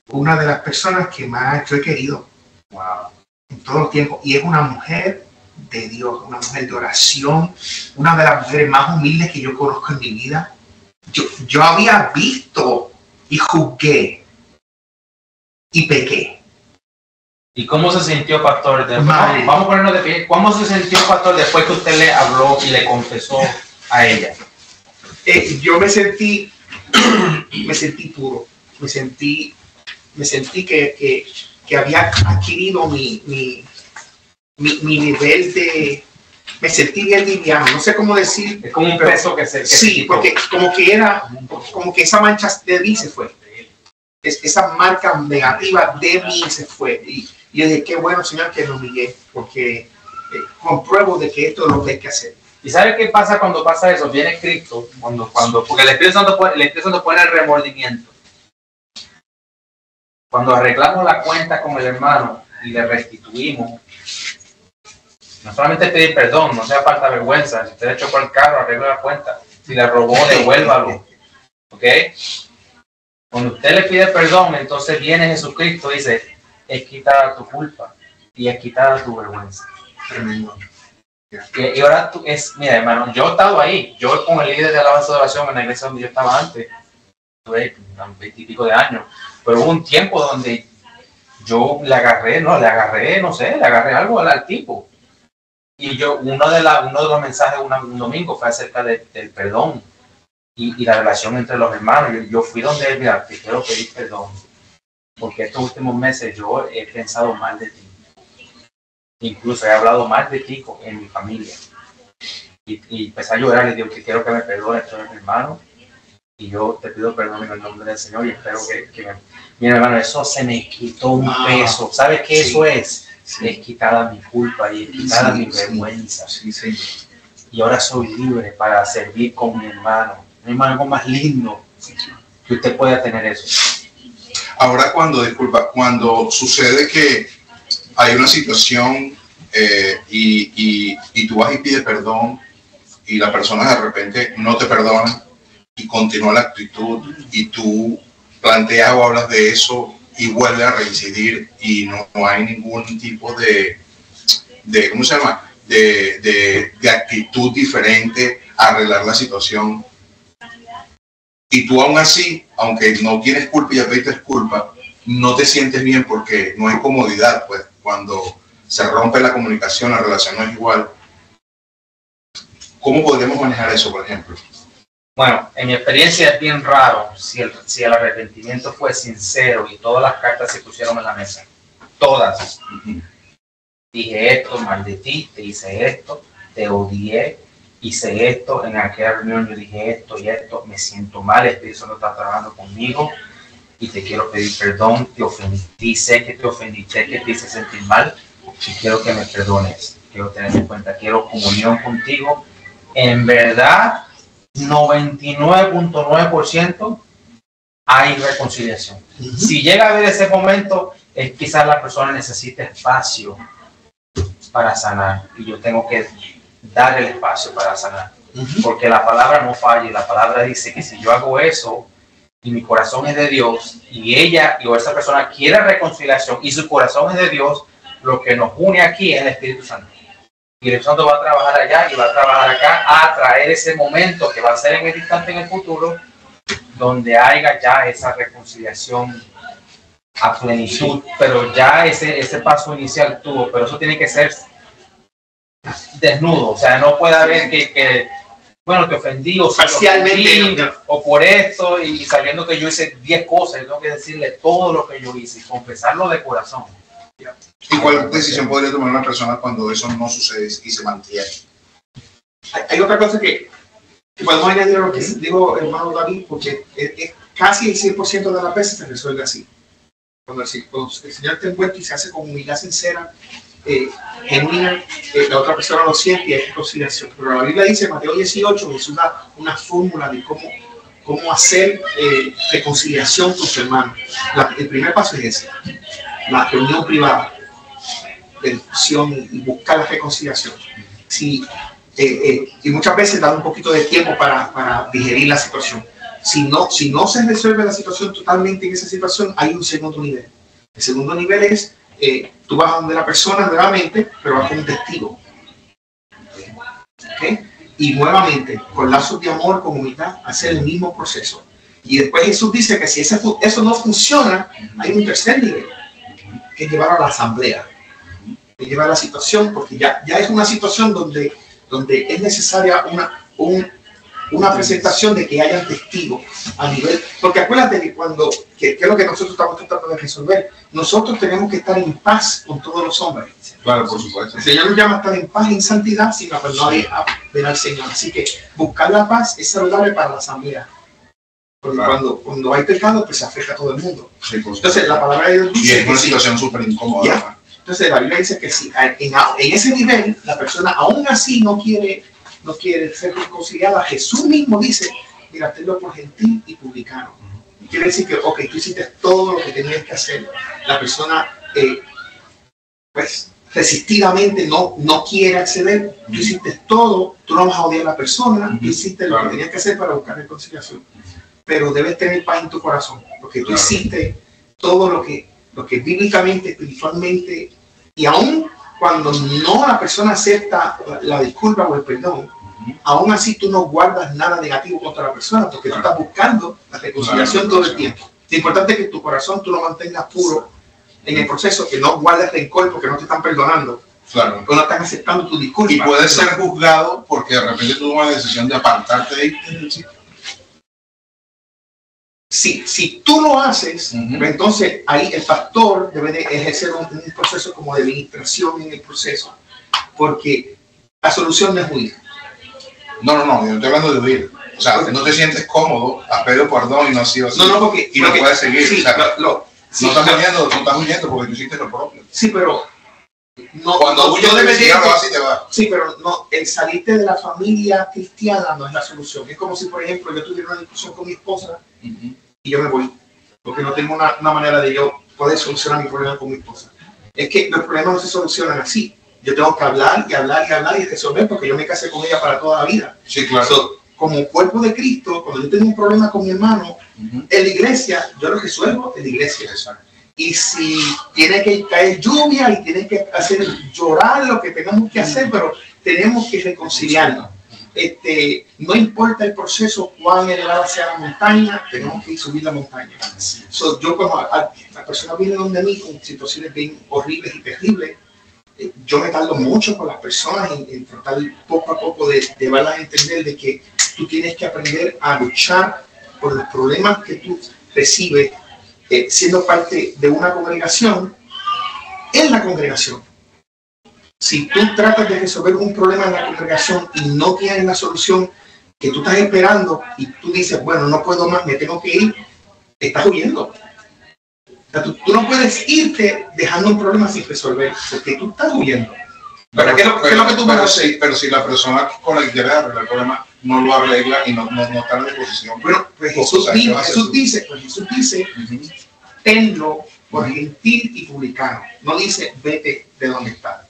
una de las personas que más yo he querido. Wow. En todo el tiempo. Y es una mujer de Dios, una mujer de oración, una de las mujeres más humildes que yo conozco en mi vida. Yo había visto y juzgué y pequé. ¿Y cómo se sintió, pastor? Vamos a ponernos de pie. ¿Cómo se sintió, pastor, después que usted le habló y le confesó a ella? Yo me sentí puro. Me sentí que había adquirido mi mi nivel de... Me sentí bien liviano, no sé cómo decir. Es como un peso que se... Sí, porque como que esa mancha de mí se fue. Esa marca negativa de mí se fue. Y yo dije, qué bueno, Señor, que lo humillé, porque compruebo de que esto es lo que hay que hacer. ¿Y sabe qué pasa cuando pasa eso? Viene Cristo, porque el Espíritu Santo pone el remordimiento. Cuando arreglamos la cuenta con el hermano y le restituimos, no solamente pedir perdón, no sea falta vergüenza. Si usted le chocó el carro, arregle la cuenta. Si le robó, devuélvalo. ¿Ok? Cuando usted le pide perdón, entonces viene Jesucristo y dice, es quitada tu culpa y es quitada tu vergüenza. Tremendo. Y ahora mira, hermano, yo he estado ahí. Yo con el líder de alabanza de oración en la iglesia donde yo estaba antes, tuve 20 y pico de años, pero hubo un tiempo donde yo le agarré algo al tipo. Y uno de los mensajes un domingo fue acerca del perdón y la relación entre los hermanos. Yo fui donde él, mira, te quiero pedir perdón, porque estos últimos meses yo he pensado mal de ti. Incluso he hablado mal de ti en mi familia. Y empecé a llorar, le digo que quiero que me perdones, tú eres mi hermano. Y yo te pido perdón en el nombre del Señor y espero que mira, hermano, eso se me quitó un peso. ¿Sabes qué eso es? Es quitada mi culpa y es quitada mi vergüenza. Y ahora soy libre para servir con mi hermano. No hay algo más lindo que usted pueda tener eso. Ahora cuando sucede que hay una situación y tú vas y pides perdón y la persona de repente no te perdona y continúa la actitud y tú planteas o hablas de eso y vuelve a reincidir y no hay ningún tipo de ¿cómo se llama? De actitud diferente a arreglar la situación. Y tú aún así, aunque no tienes culpa y ya pediste culpa, no te sientes bien porque no hay comodidad, pues cuando se rompe la comunicación, la relación no es igual. ¿Cómo podríamos manejar eso, por ejemplo? Bueno, en mi experiencia es bien raro si el arrepentimiento fue sincero y todas las cartas se pusieron en la mesa. Todas. Dije esto mal de ti, te hice esto, te odié, hice esto, en aquella reunión yo dije esto y esto, me siento mal, el Espíritu Santo está trabajando conmigo y te quiero pedir perdón, te ofendí, sé que te ofendí, sé que te hice sentir mal y quiero que me perdones, quiero tener en cuenta, quiero comunión contigo. En verdad, 99.9% hay reconciliación. Si llega a haber ese momento, es quizás la persona necesita espacio para sanar y yo tengo que dar el espacio para sanar, porque la palabra no falla y la palabra dice que si yo hago eso y mi corazón es de Dios y ella o esa persona quiere reconciliación y su corazón es de Dios, lo que nos une aquí es el Espíritu Santo. Y el Espíritu Santo va a trabajar allá y va a trabajar acá a traer ese momento que va a ser en el instante en el futuro donde haya ya esa reconciliación a plenitud, pero ya ese paso inicial tuvo, pero eso tiene que ser desnudo, o sea, no puede haber que bueno, te ofendí o parcialmente o por esto y sabiendo que yo hice 10 cosas, yo tengo que decirle todo lo que yo hice y confesarlo de corazón. ¿Y cuál decisión podría tomar una persona cuando eso no sucede y se mantiene? Hay otra cosa que podemos añadir a lo que digo, hermano David, porque es casi el 100% de las veces se resuelve así. Cuando el Señor te encuentra y se hace con humildad sincera, genuina, la otra persona lo siente y hay reconciliación. Pero la Biblia dice, Mateo 18, es una fórmula de cómo hacer reconciliación con tu hermano. El primer paso es ese, la reunión privada de discusión y buscar la reconciliación. Y muchas veces da un poquito de tiempo para digerir la situación. Si no se resuelve la situación totalmente en esa situación, hay un segundo nivel. El segundo nivel es, tú vas a donde la persona nuevamente, pero vas como un testigo. ¿Okay? Y nuevamente, con lazos de amor, con humildad, hacer el mismo proceso. Y después Jesús dice que si eso no funciona, hay un tercer nivel, que es llevar a la asamblea. Que llevar a la situación, porque ya es una situación donde es necesaria una presentación de que hayan testigos a nivel, porque acuérdate que que es lo que nosotros estamos tratando de resolver, nosotros tenemos que estar en paz con todos los hombres. Claro, por supuesto. El Señor nos llama a estar en paz y en santidad, sino pues no a ver al Señor. Así que buscar la paz es saludable para la asamblea. Porque cuando hay pecado, pues se afecta a todo el mundo. Sí, entonces la palabra de Dios dice, y es una situación súper incómoda. Entonces la Biblia dice que si en ese nivel la persona aún así no quiere ser reconciliada, Jesús mismo dice, mira, tenlo por gentil y publicano. Quiere decir que, ok, tú hiciste todo lo que tenías que hacer. La persona, pues, resistidamente no quiere acceder. Tú hiciste todo, tú no vas a odiar a la persona, tú hiciste lo que tenías que hacer para buscar reconciliación. Pero debes tener paz en tu corazón, porque tú hiciste todo lo que bíblicamente, espiritualmente, y aún cuando no la persona acepta la disculpa o el perdón, aún así tú no guardas nada negativo contra la persona, porque tú estás buscando la reconciliación todo el tiempo. Es importante que tu corazón tú lo mantengas puro en el proceso, que no guardes rencor porque no te están perdonando. Claro. O no están aceptando tu disculpa. Y puedes ser juzgado porque de repente tú tomas la decisión de apartarte de ahí. Si tú lo haces, entonces ahí el pastor debe de ejercer un proceso como de administración en el proceso, porque la solución no es huir. No, yo estoy hablando de huir. O sea, no te sientes cómodo, has pedido perdón y no ha sido así. No, porque y no puedes seguir. Sí, o sea, no estás huyendo porque tú hiciste lo propio. Sí, pero cuando huyes de Cristo, lo haces y te vas. Sí, pero no, el salirte de la familia cristiana no es la solución. Es como si, por ejemplo, yo tuviera una discusión con mi esposa y yo me voy, porque no tengo una manera de yo poder solucionar mi problema con mi esposa. Es que los problemas no se solucionan así. Yo tengo que hablar y resolver, porque yo me casé con ella para toda la vida. Sí, claro. Como cuerpo de Cristo, cuando yo tengo un problema con mi hermano, en la iglesia, yo lo resuelvo en la iglesia. Exacto. Y si tiene que caer lluvia y tiene que hacer llorar lo que tenemos que hacer, pero tenemos que reconciliarnos. No importa el proceso, cuán elevada sea la montaña, tenemos que subir la montaña. Yo cuando la persona viene donde mí con situaciones bien horribles y terribles, yo me tardo mucho con las personas en tratar poco a poco de llevarlas a entender de que tú tienes que aprender a luchar por los problemas que tú recibes siendo parte de una congregación, en la congregación. Si tú tratas de resolver un problema en la congregación y no tienes la solución que tú estás esperando y tú dices, bueno, no puedo más, me tengo que ir, estás huyendo. O sea, tú no puedes irte dejando un problema sin resolver, porque tú estás huyendo. Pero si la persona con la que quieres arreglar el problema no lo arregla y no está en la posición. Bueno, pues Jesús dice, tenlo por gentil y publicano. No dice, vete de donde estás.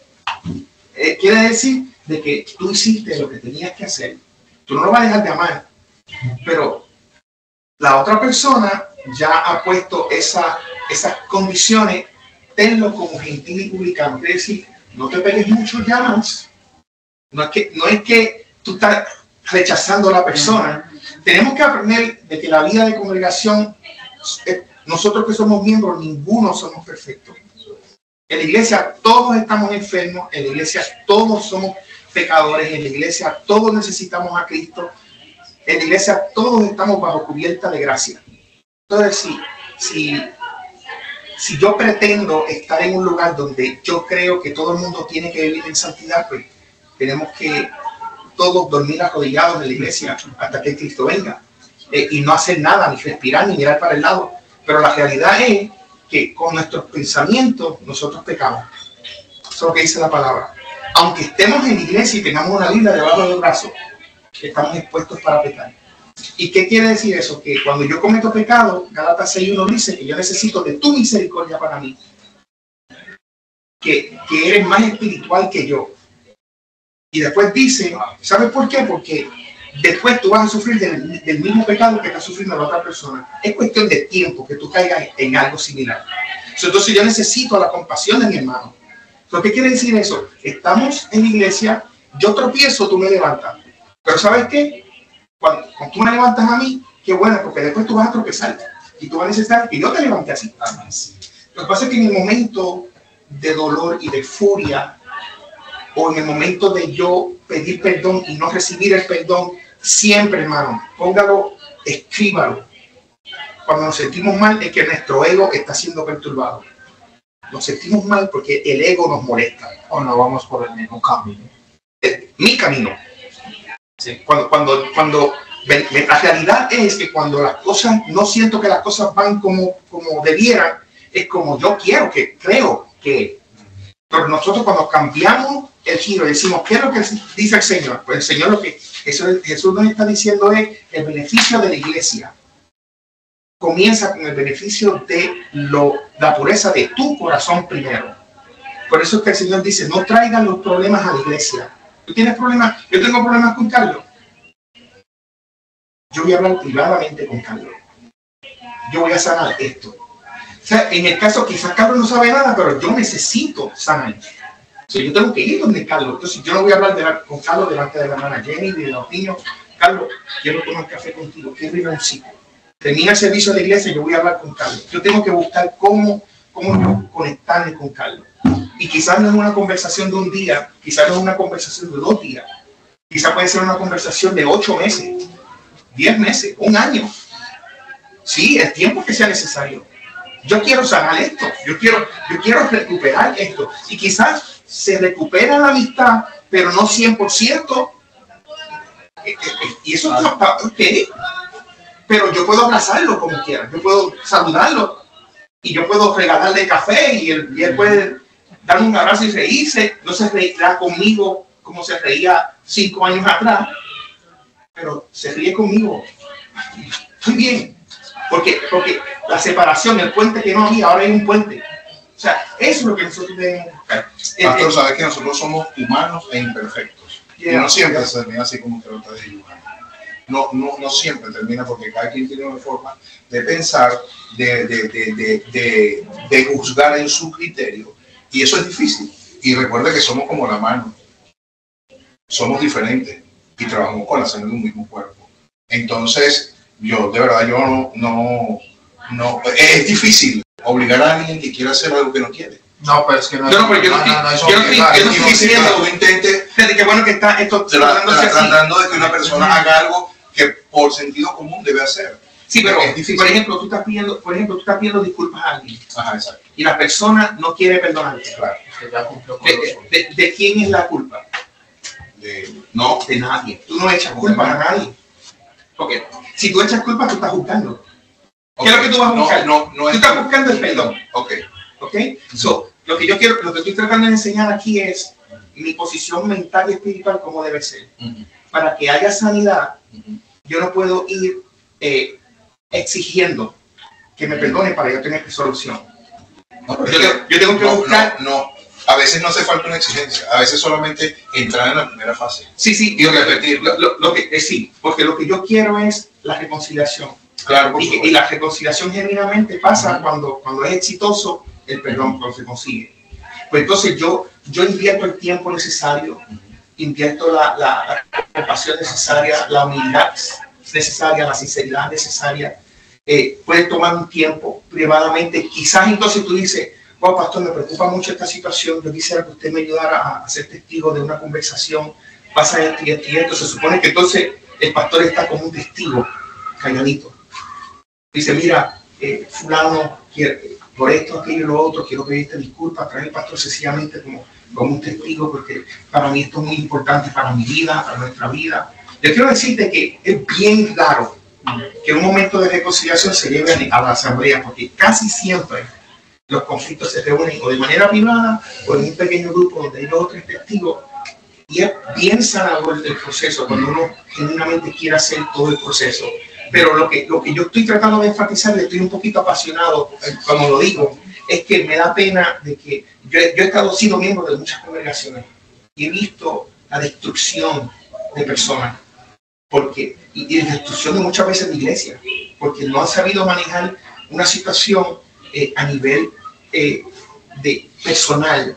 Quiere decir de que tú hiciste lo que tenías que hacer. Tú no lo vas a dejar de amar, pero la otra persona ya ha puesto esas condiciones. Tenlo como gentil y publicano. Quiere decir, no te pegues mucho ya más. No es que tú estás rechazando a la persona. Tenemos que aprender de que la vida de congregación, nosotros que somos miembros, ninguno somos perfectos. En la iglesia todos estamos enfermos, en la iglesia todos somos pecadores, en la iglesia todos necesitamos a Cristo, en la iglesia todos estamos bajo cubierta de gracia. Entonces, si yo pretendo estar en un lugar donde yo creo que todo el mundo tiene que vivir en santidad, pues tenemos que todos dormir arrodillados en la iglesia hasta que Cristo venga y no hacer nada, ni respirar, ni mirar para el lado. Pero la realidad es que con nuestros pensamientos nosotros pecamos. Eso es lo que dice la palabra. Aunque estemos en la iglesia y tengamos una Biblia debajo del brazo, estamos expuestos para pecar. ¿Y qué quiere decir eso? Que cuando yo cometo pecado, Gálatas 6:1 dice que yo necesito de tu misericordia para mí. Que eres más espiritual que yo. Y después dice, ¿sabes por qué? Porque después tú vas a sufrir del mismo pecado que está sufriendo la otra persona. Es cuestión de tiempo que tú caigas en algo similar. Entonces yo necesito la compasión de mi hermano. ¿Qué quiere decir eso? Estamos en la iglesia, yo tropiezo, tú me levantas. Pero ¿sabes qué? Cuando tú me levantas a mí, qué bueno, porque después tú vas a tropezar. Y tú vas a necesitar que yo te levante así. Lo que pasa es que en el momento de dolor y de furia, o en el momento de yo pedir perdón y no recibir el perdón, Siempre, hermano, póngalo, escríbalo. Cuando nos sentimos mal es que nuestro ego está siendo perturbado. Nos sentimos mal porque el ego nos molesta. O no vamos por el mismo camino. Mi camino. Sí. Cuando la realidad es que cuando las cosas, no siento que las cosas van como debieran, es como yo creo que. Pero nosotros cuando cambiamos el giro y decimos, ¿qué es lo que dice el Señor? Pues el Señor lo que Jesús nos está diciendo es el beneficio de la iglesia. Comienza con el beneficio de la pureza de tu corazón primero. Por eso es que el Señor dice, no traigan los problemas a la iglesia. ¿Tú tienes problemas? Yo tengo problemas con Carlos. Yo voy a hablar privadamente con Carlos. Yo voy a sanar esto. O sea, en el caso, quizás Carlos no sabe nada, pero yo necesito sanar. O sea, yo tengo que ir donde Carlos. Entonces, yo no voy a hablar con Carlos delante de la hermana Jenny ni de los niños. Carlos, quiero tomar café contigo. Quiero ir a un sitio. Termina el servicio de la iglesia y yo voy a hablar con Carlos. Yo tengo que buscar cómo yo conectarme con Carlos. Y quizás no es una conversación de un día, quizás no es una conversación de 2 días. Quizás puede ser una conversación de 8 meses, 10 meses, 1 año. Sí, el tiempo que sea necesario. Yo quiero sanar esto, yo quiero recuperar esto. Y quizás se recupera la amistad, pero no 100%. Y eso está ok. Pero yo puedo abrazarlo como quiera, yo puedo saludarlo y yo puedo regalarle café y él puede darme un abrazo y reírse. No se reirá conmigo como se reía 5 años atrás, pero se ríe conmigo. Estoy bien, porque la separación, el puente que no había, ahora hay un puente. O sea, eso es lo que nosotros debemos buscar. Pastor, sabes que nosotros somos humanos e imperfectos. Y no siempre se termina así como usted lo está dibujando. No siempre termina, porque cada quien tiene una forma de pensar, de juzgar en su criterio, y eso es difícil. Y recuerde que somos como la mano, somos diferentes y trabajamos con la sangre de un mismo cuerpo. Entonces, yo de verdad, no es difícil obligar a alguien que quiera hacer algo que no quiere. No, pero es que no. Yo no estoy diciendo, tú intentes, qué bueno que está esto tratando de que una persona haga algo que por sentido común debe hacer. Sí, pero por ejemplo, tú estás pidiendo disculpas a alguien. Ajá, exacto. Y la persona no quiere perdonarte. Claro. ¿De quién es la culpa? No, de nadie. Tú no echas culpas a nadie. Porque si tú echas culpas, tú estás juzgando. ¿Qué es lo que tú vas a buscar? Tú estás buscando el perdón. ¿Ok? So, lo que estoy tratando de enseñar aquí es mi posición mental y espiritual como debe ser. Para que haya sanidad, yo no puedo ir exigiendo que me perdone para yo tener solución. Yo tengo que buscar. A veces no hace falta una exigencia, a veces solamente entrar en la primera fase. Sí, y repetirlo. Sí, porque lo que yo quiero es la reconciliación. Claro, y la reconciliación genuinamente pasa cuando es exitoso el perdón, cuando se consigue. Pues entonces yo invierto el tiempo necesario, invierto la compasión necesaria, la humildad necesaria, la sinceridad necesaria. Puede tomar un tiempo privadamente. Quizás entonces tú dices, oh, pastor, me preocupa mucho esta situación, yo quisiera que usted me ayudara a ser testigo de una conversación, pasa esto y esto y esto. Se supone que entonces el pastor está como un testigo, calladito. Dice, mira, fulano, por esto, aquello y lo otro, quiero pedirte disculpas, traer el pastor sencillamente como un testigo, porque para mí esto es muy importante para mi vida, para nuestra vida. Yo quiero decirte que es bien claro que un momento de reconciliación se lleve a la asamblea, porque casi siempre los conflictos se reúnen o de manera privada o en un pequeño grupo donde hay 2 o 3 testigos, y es bien sanador el proceso cuando uno genuinamente quiere hacer todo el proceso. Pero lo que yo estoy tratando de enfatizar, estoy un poquito apasionado cuando lo digo, es que me da pena de que yo he sido miembro de muchas congregaciones y he visto la destrucción de personas, y la destrucción de muchas veces de iglesia, porque no han sabido manejar una situación a nivel de personal,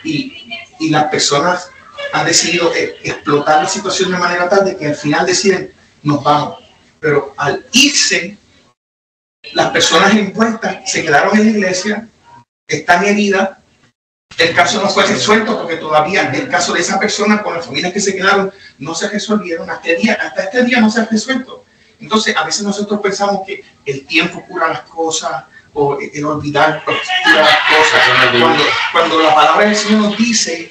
y las personas han decidido explotar la situación de manera tal de que al final deciden nos vamos, pero al irse las personas envueltas se quedaron en la iglesia, están heridas El caso no fue resuelto porque todavía el caso de esa persona con las familias que se quedaron no se resolvieron. Hasta este día no se ha resuelto. Entonces, a veces nosotros pensamos que el tiempo cura las cosas o el olvidar cura las cosas. Cuando la palabra del Señor nos dice,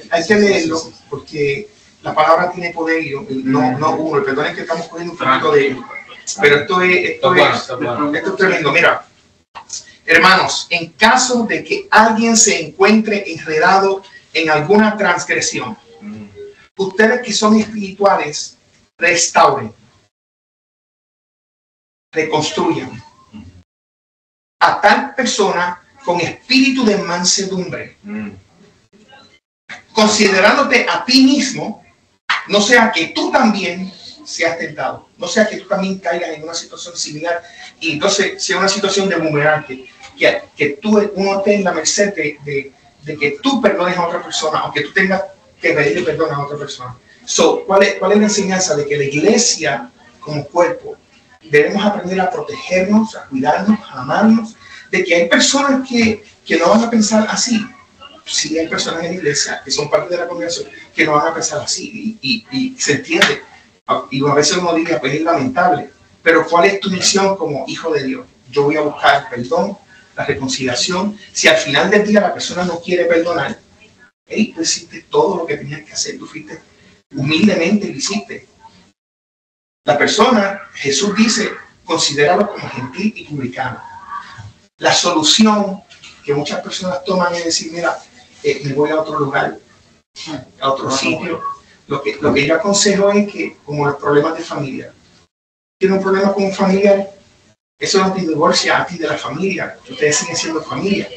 hay que leerlo porque la palabra tiene poder y no uno. Perdón, es que estamos cogiendo un poquito de ello. Pero esto es tremendo. Mira, hermanos, en caso de que alguien se encuentre enredado en alguna transgresión, ustedes que son espirituales, restauren, reconstruyan a tal persona con espíritu de mansedumbre, considerándote a ti mismo, no sea que tú también seas tentado, no sea que tú también caigas en una situación similar y entonces sea una situación de boomerang, que uno esté en la merced de que tú perdones a otra persona, aunque tú tengas que pedirle perdón a otra persona. ¿Cuál es la enseñanza? De que la iglesia como cuerpo debemos aprender a protegernos, a cuidarnos, a amarnos, de que hay personas que no van a pensar así. Sí, hay personas en la iglesia que son parte de la congregación que no van a pensar así y se entiende. Y a veces uno diría, pues es lamentable, pero ¿cuál es tu misión como hijo de Dios? Yo voy a buscar el perdón, la reconciliación. Si al final del día la persona no quiere perdonar, tú hiciste todo lo que tenías que hacer, tú fuiste humildemente, lo hiciste. La persona, Jesús dice, considéralo como gentil y publicano. La solución que muchas personas toman es decir, mira, me voy a otro lugar, a otro sitio. Lo que yo aconsejo es que, como los problemas de familia, tiene un problema con un familiar, eso no te divorcia a ti de la familia, ustedes siguen siendo familia.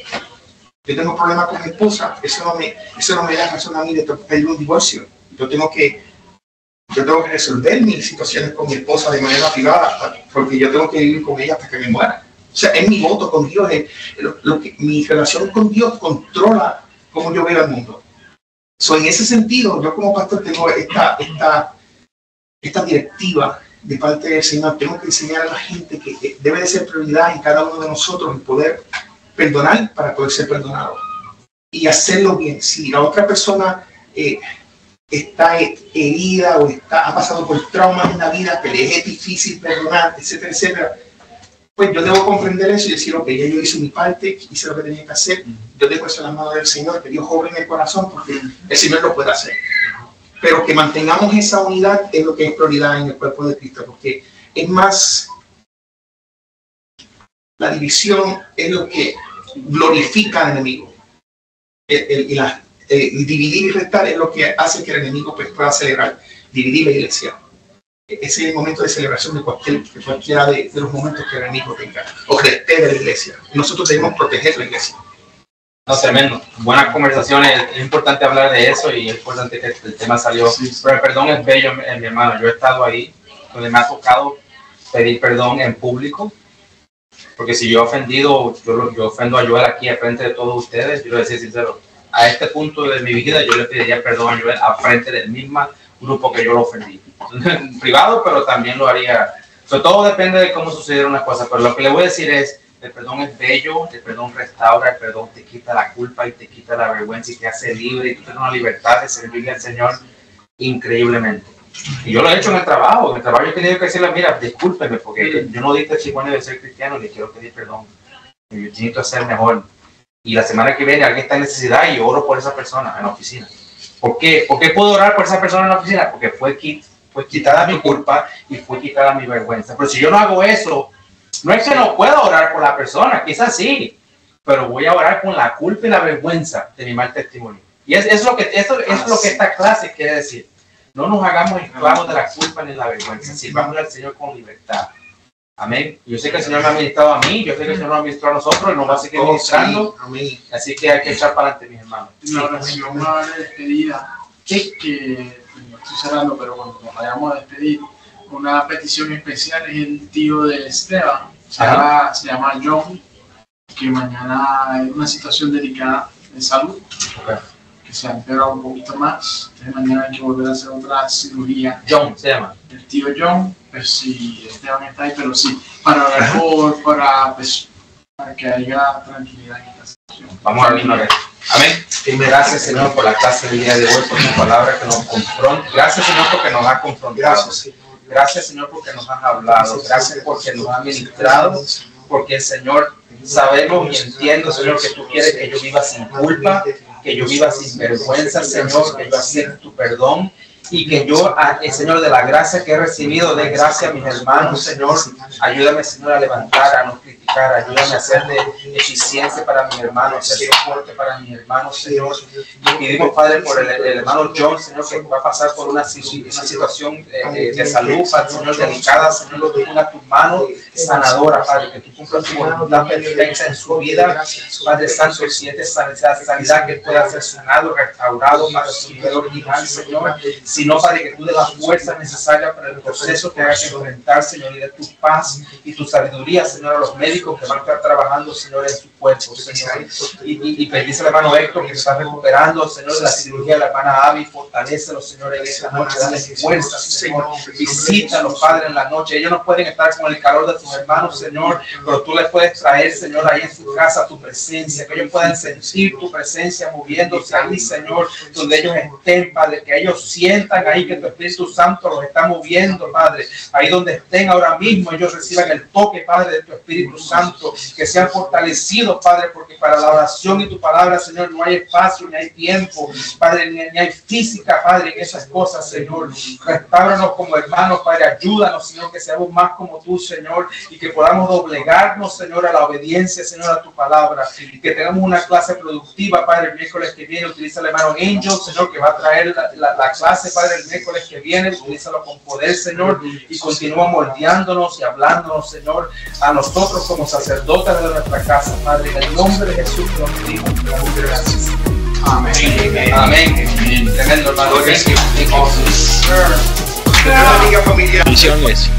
Yo tengo un problema con mi esposa, eso no me da razón a mí de pedir un divorcio. Yo tengo que resolver mis situaciones con mi esposa de manera privada, porque yo tengo que vivir con ella hasta que me muera. O sea, es mi voto con Dios, mi relación con Dios controla cómo yo veo el mundo. En ese sentido, yo como pastor tengo esta directiva de parte del Señor. Tengo que enseñar a la gente que debe de ser prioridad en cada uno de nosotros el poder perdonar para poder ser perdonado y hacerlo bien. Si la otra persona está herida o ha pasado por traumas en la vida que le es difícil perdonar, etcétera, etcétera, pues yo debo comprender eso y decir, ok, ya yo hice mi parte, hice lo que tenía que hacer, yo dejo eso en las manos del Señor, que Dios obre en el corazón, porque el Señor lo puede hacer. Pero que mantengamos esa unidad es lo que es prioridad en el cuerpo de Cristo, porque es más, la división es lo que glorifica al enemigo. Dividir y restar es lo que hace que el enemigo pues, pueda celebrar, dividir la iglesia. Ese es el momento de celebración de cualquiera de los momentos que el enemigo tenga o reste de la iglesia. Nosotros debemos proteger la iglesia. No, tremendo. Buenas conversaciones. Es importante hablar de eso y es importante que el tema salió. Sí. Pero el perdón es bello, mi hermano. Yo he estado ahí donde me ha tocado pedir perdón en público. Porque si yo he ofendido, yo ofendo a Joel aquí al frente de todos ustedes, yo le voy a decir sincero, a este punto de mi vida yo le pediría perdón a Joel al frente del mismo grupo que yo lo ofendí. En privado, pero también lo haría. Todo depende de cómo sucedieron las cosas. Pero lo que le voy a decir es, el perdón es bello, el perdón restaura, el perdón te quita la culpa y te quita la vergüenza y te hace libre y tú tienes una libertad de servirle al Señor increíblemente. Y yo lo he hecho en el trabajo. En el trabajo yo he tenido que decirle, mira, discúlpeme porque yo no di testimonio de ser cristiano y le quiero pedir perdón. Yo necesito ser mejor. Y la semana que viene alguien está en necesidad y oro por esa persona en la oficina. ¿Por qué? ¿Por qué puedo orar por esa persona en la oficina? Porque fue quitada mi culpa y fue quitada mi vergüenza. Pero si yo no hago eso, no es que no pueda orar por la persona, quizás sí, pero voy a orar con la culpa y la vergüenza de mi mal testimonio. Y es lo que esta clase quiere decir. No nos hagamos esclavos de la culpa ni de la vergüenza. Sirvamos al Señor con libertad. Amén. Yo sé que el Señor me ha ministrado a mí, yo sé que el Señor nos ha ministrado a nosotros y nos va a seguir ministrando. Amén. Así que hay que echar para adelante, mis hermanos. La oración de despedida, que no estoy cerrando, pero cuando nos vayamos a despedir, una petición especial es el tío de Esteban, se llama John, que mañana hay una situación delicada de salud, que se ha empeorado un poquito más. Entonces mañana hay que volver a hacer otra cirugía. John se llama. El tío John, pues sí, Esteban está ahí, pero sí, para que haya tranquilidad en esta situación. Vamos a abrir una vez. Amén. Gracias, Señor, por la clase del día de hoy, por tu palabra que nos confronta. Gracias, Señor, porque nos ha confrontado. Gracias, Señor, porque nos has hablado. Gracias porque nos has ministrado. Porque, Señor, sabemos y entiendo, Señor, que tú quieres que yo viva sin culpa, que yo viva sin vergüenza, Señor, que yo acepte tu perdón. Y que yo, Señor, de la gracia que he recibido, dé gracia a mis hermanos, Señor. Ayúdame, Señor, a levantar, a no criticar. Ayúdame a ser de eficiencia para mis hermanos, ser soporte para mis hermanos, Señor. Y pedimos, Padre, por el hermano John, Señor, que va a pasar por una situación de salud, Padre, Señor, delicada. Señor, lo ponga a tus manos sanadora, Padre, que tú cumplas tu voluntad perfecta en su vida. Padre Santo, si es de sanidad, que pueda ser sanado, restaurado, para su nivel original, Señor. Sino, Padre, que tú des la fuerza necesaria para el proceso que haga que enfrentar, Señor, y de tu paz y tu sabiduría, Señor, a los médicos que van a estar trabajando, Señor, en su cuerpo, Señor. Y bendice al hermano Héctor, que se está recuperando, Señor, de la cirugía de la hermana Abby. Fortalécelos, Señor, en esta noche. Dale fuerza, Señor. Visítalos, Padre, en la noche. Ellos no pueden estar con el calor de tus hermanos, Señor, pero tú les puedes traer, Señor, ahí en su casa tu presencia, que ellos puedan sentir tu presencia moviéndose ahí, Señor, donde ellos estén, Padre, que ellos sientan ahí que tu Espíritu Santo los está moviendo, Padre, ahí donde estén ahora mismo, ellos reciban el toque, Padre, de tu Espíritu Santo, que sean fortalecidos, Padre, porque para la oración y tu palabra, Señor, no hay espacio, ni hay tiempo, Padre, ni hay física, Padre, en esas cosas, Señor. Restauranos como hermanos, Padre, ayúdanos, Señor, que seamos más como tú, Señor, y que podamos doblegarnos, Señor, a la obediencia, Señor, a tu palabra, y que tengamos una clase productiva, Padre, el miércoles que viene. Utiliza el hermano Angel, Señor, que va a traer la clase, Padre, el miércoles que viene. Utilízalo con poder, Señor, y continúa moldeándonos y hablándonos, Señor, a nosotros como sacerdotes de nuestra casa, Padre, en el nombre de Jesús nos pedimos, gracias. Amén. Amén. Tremendo, hermano. Amiga familiar. Bendiciones.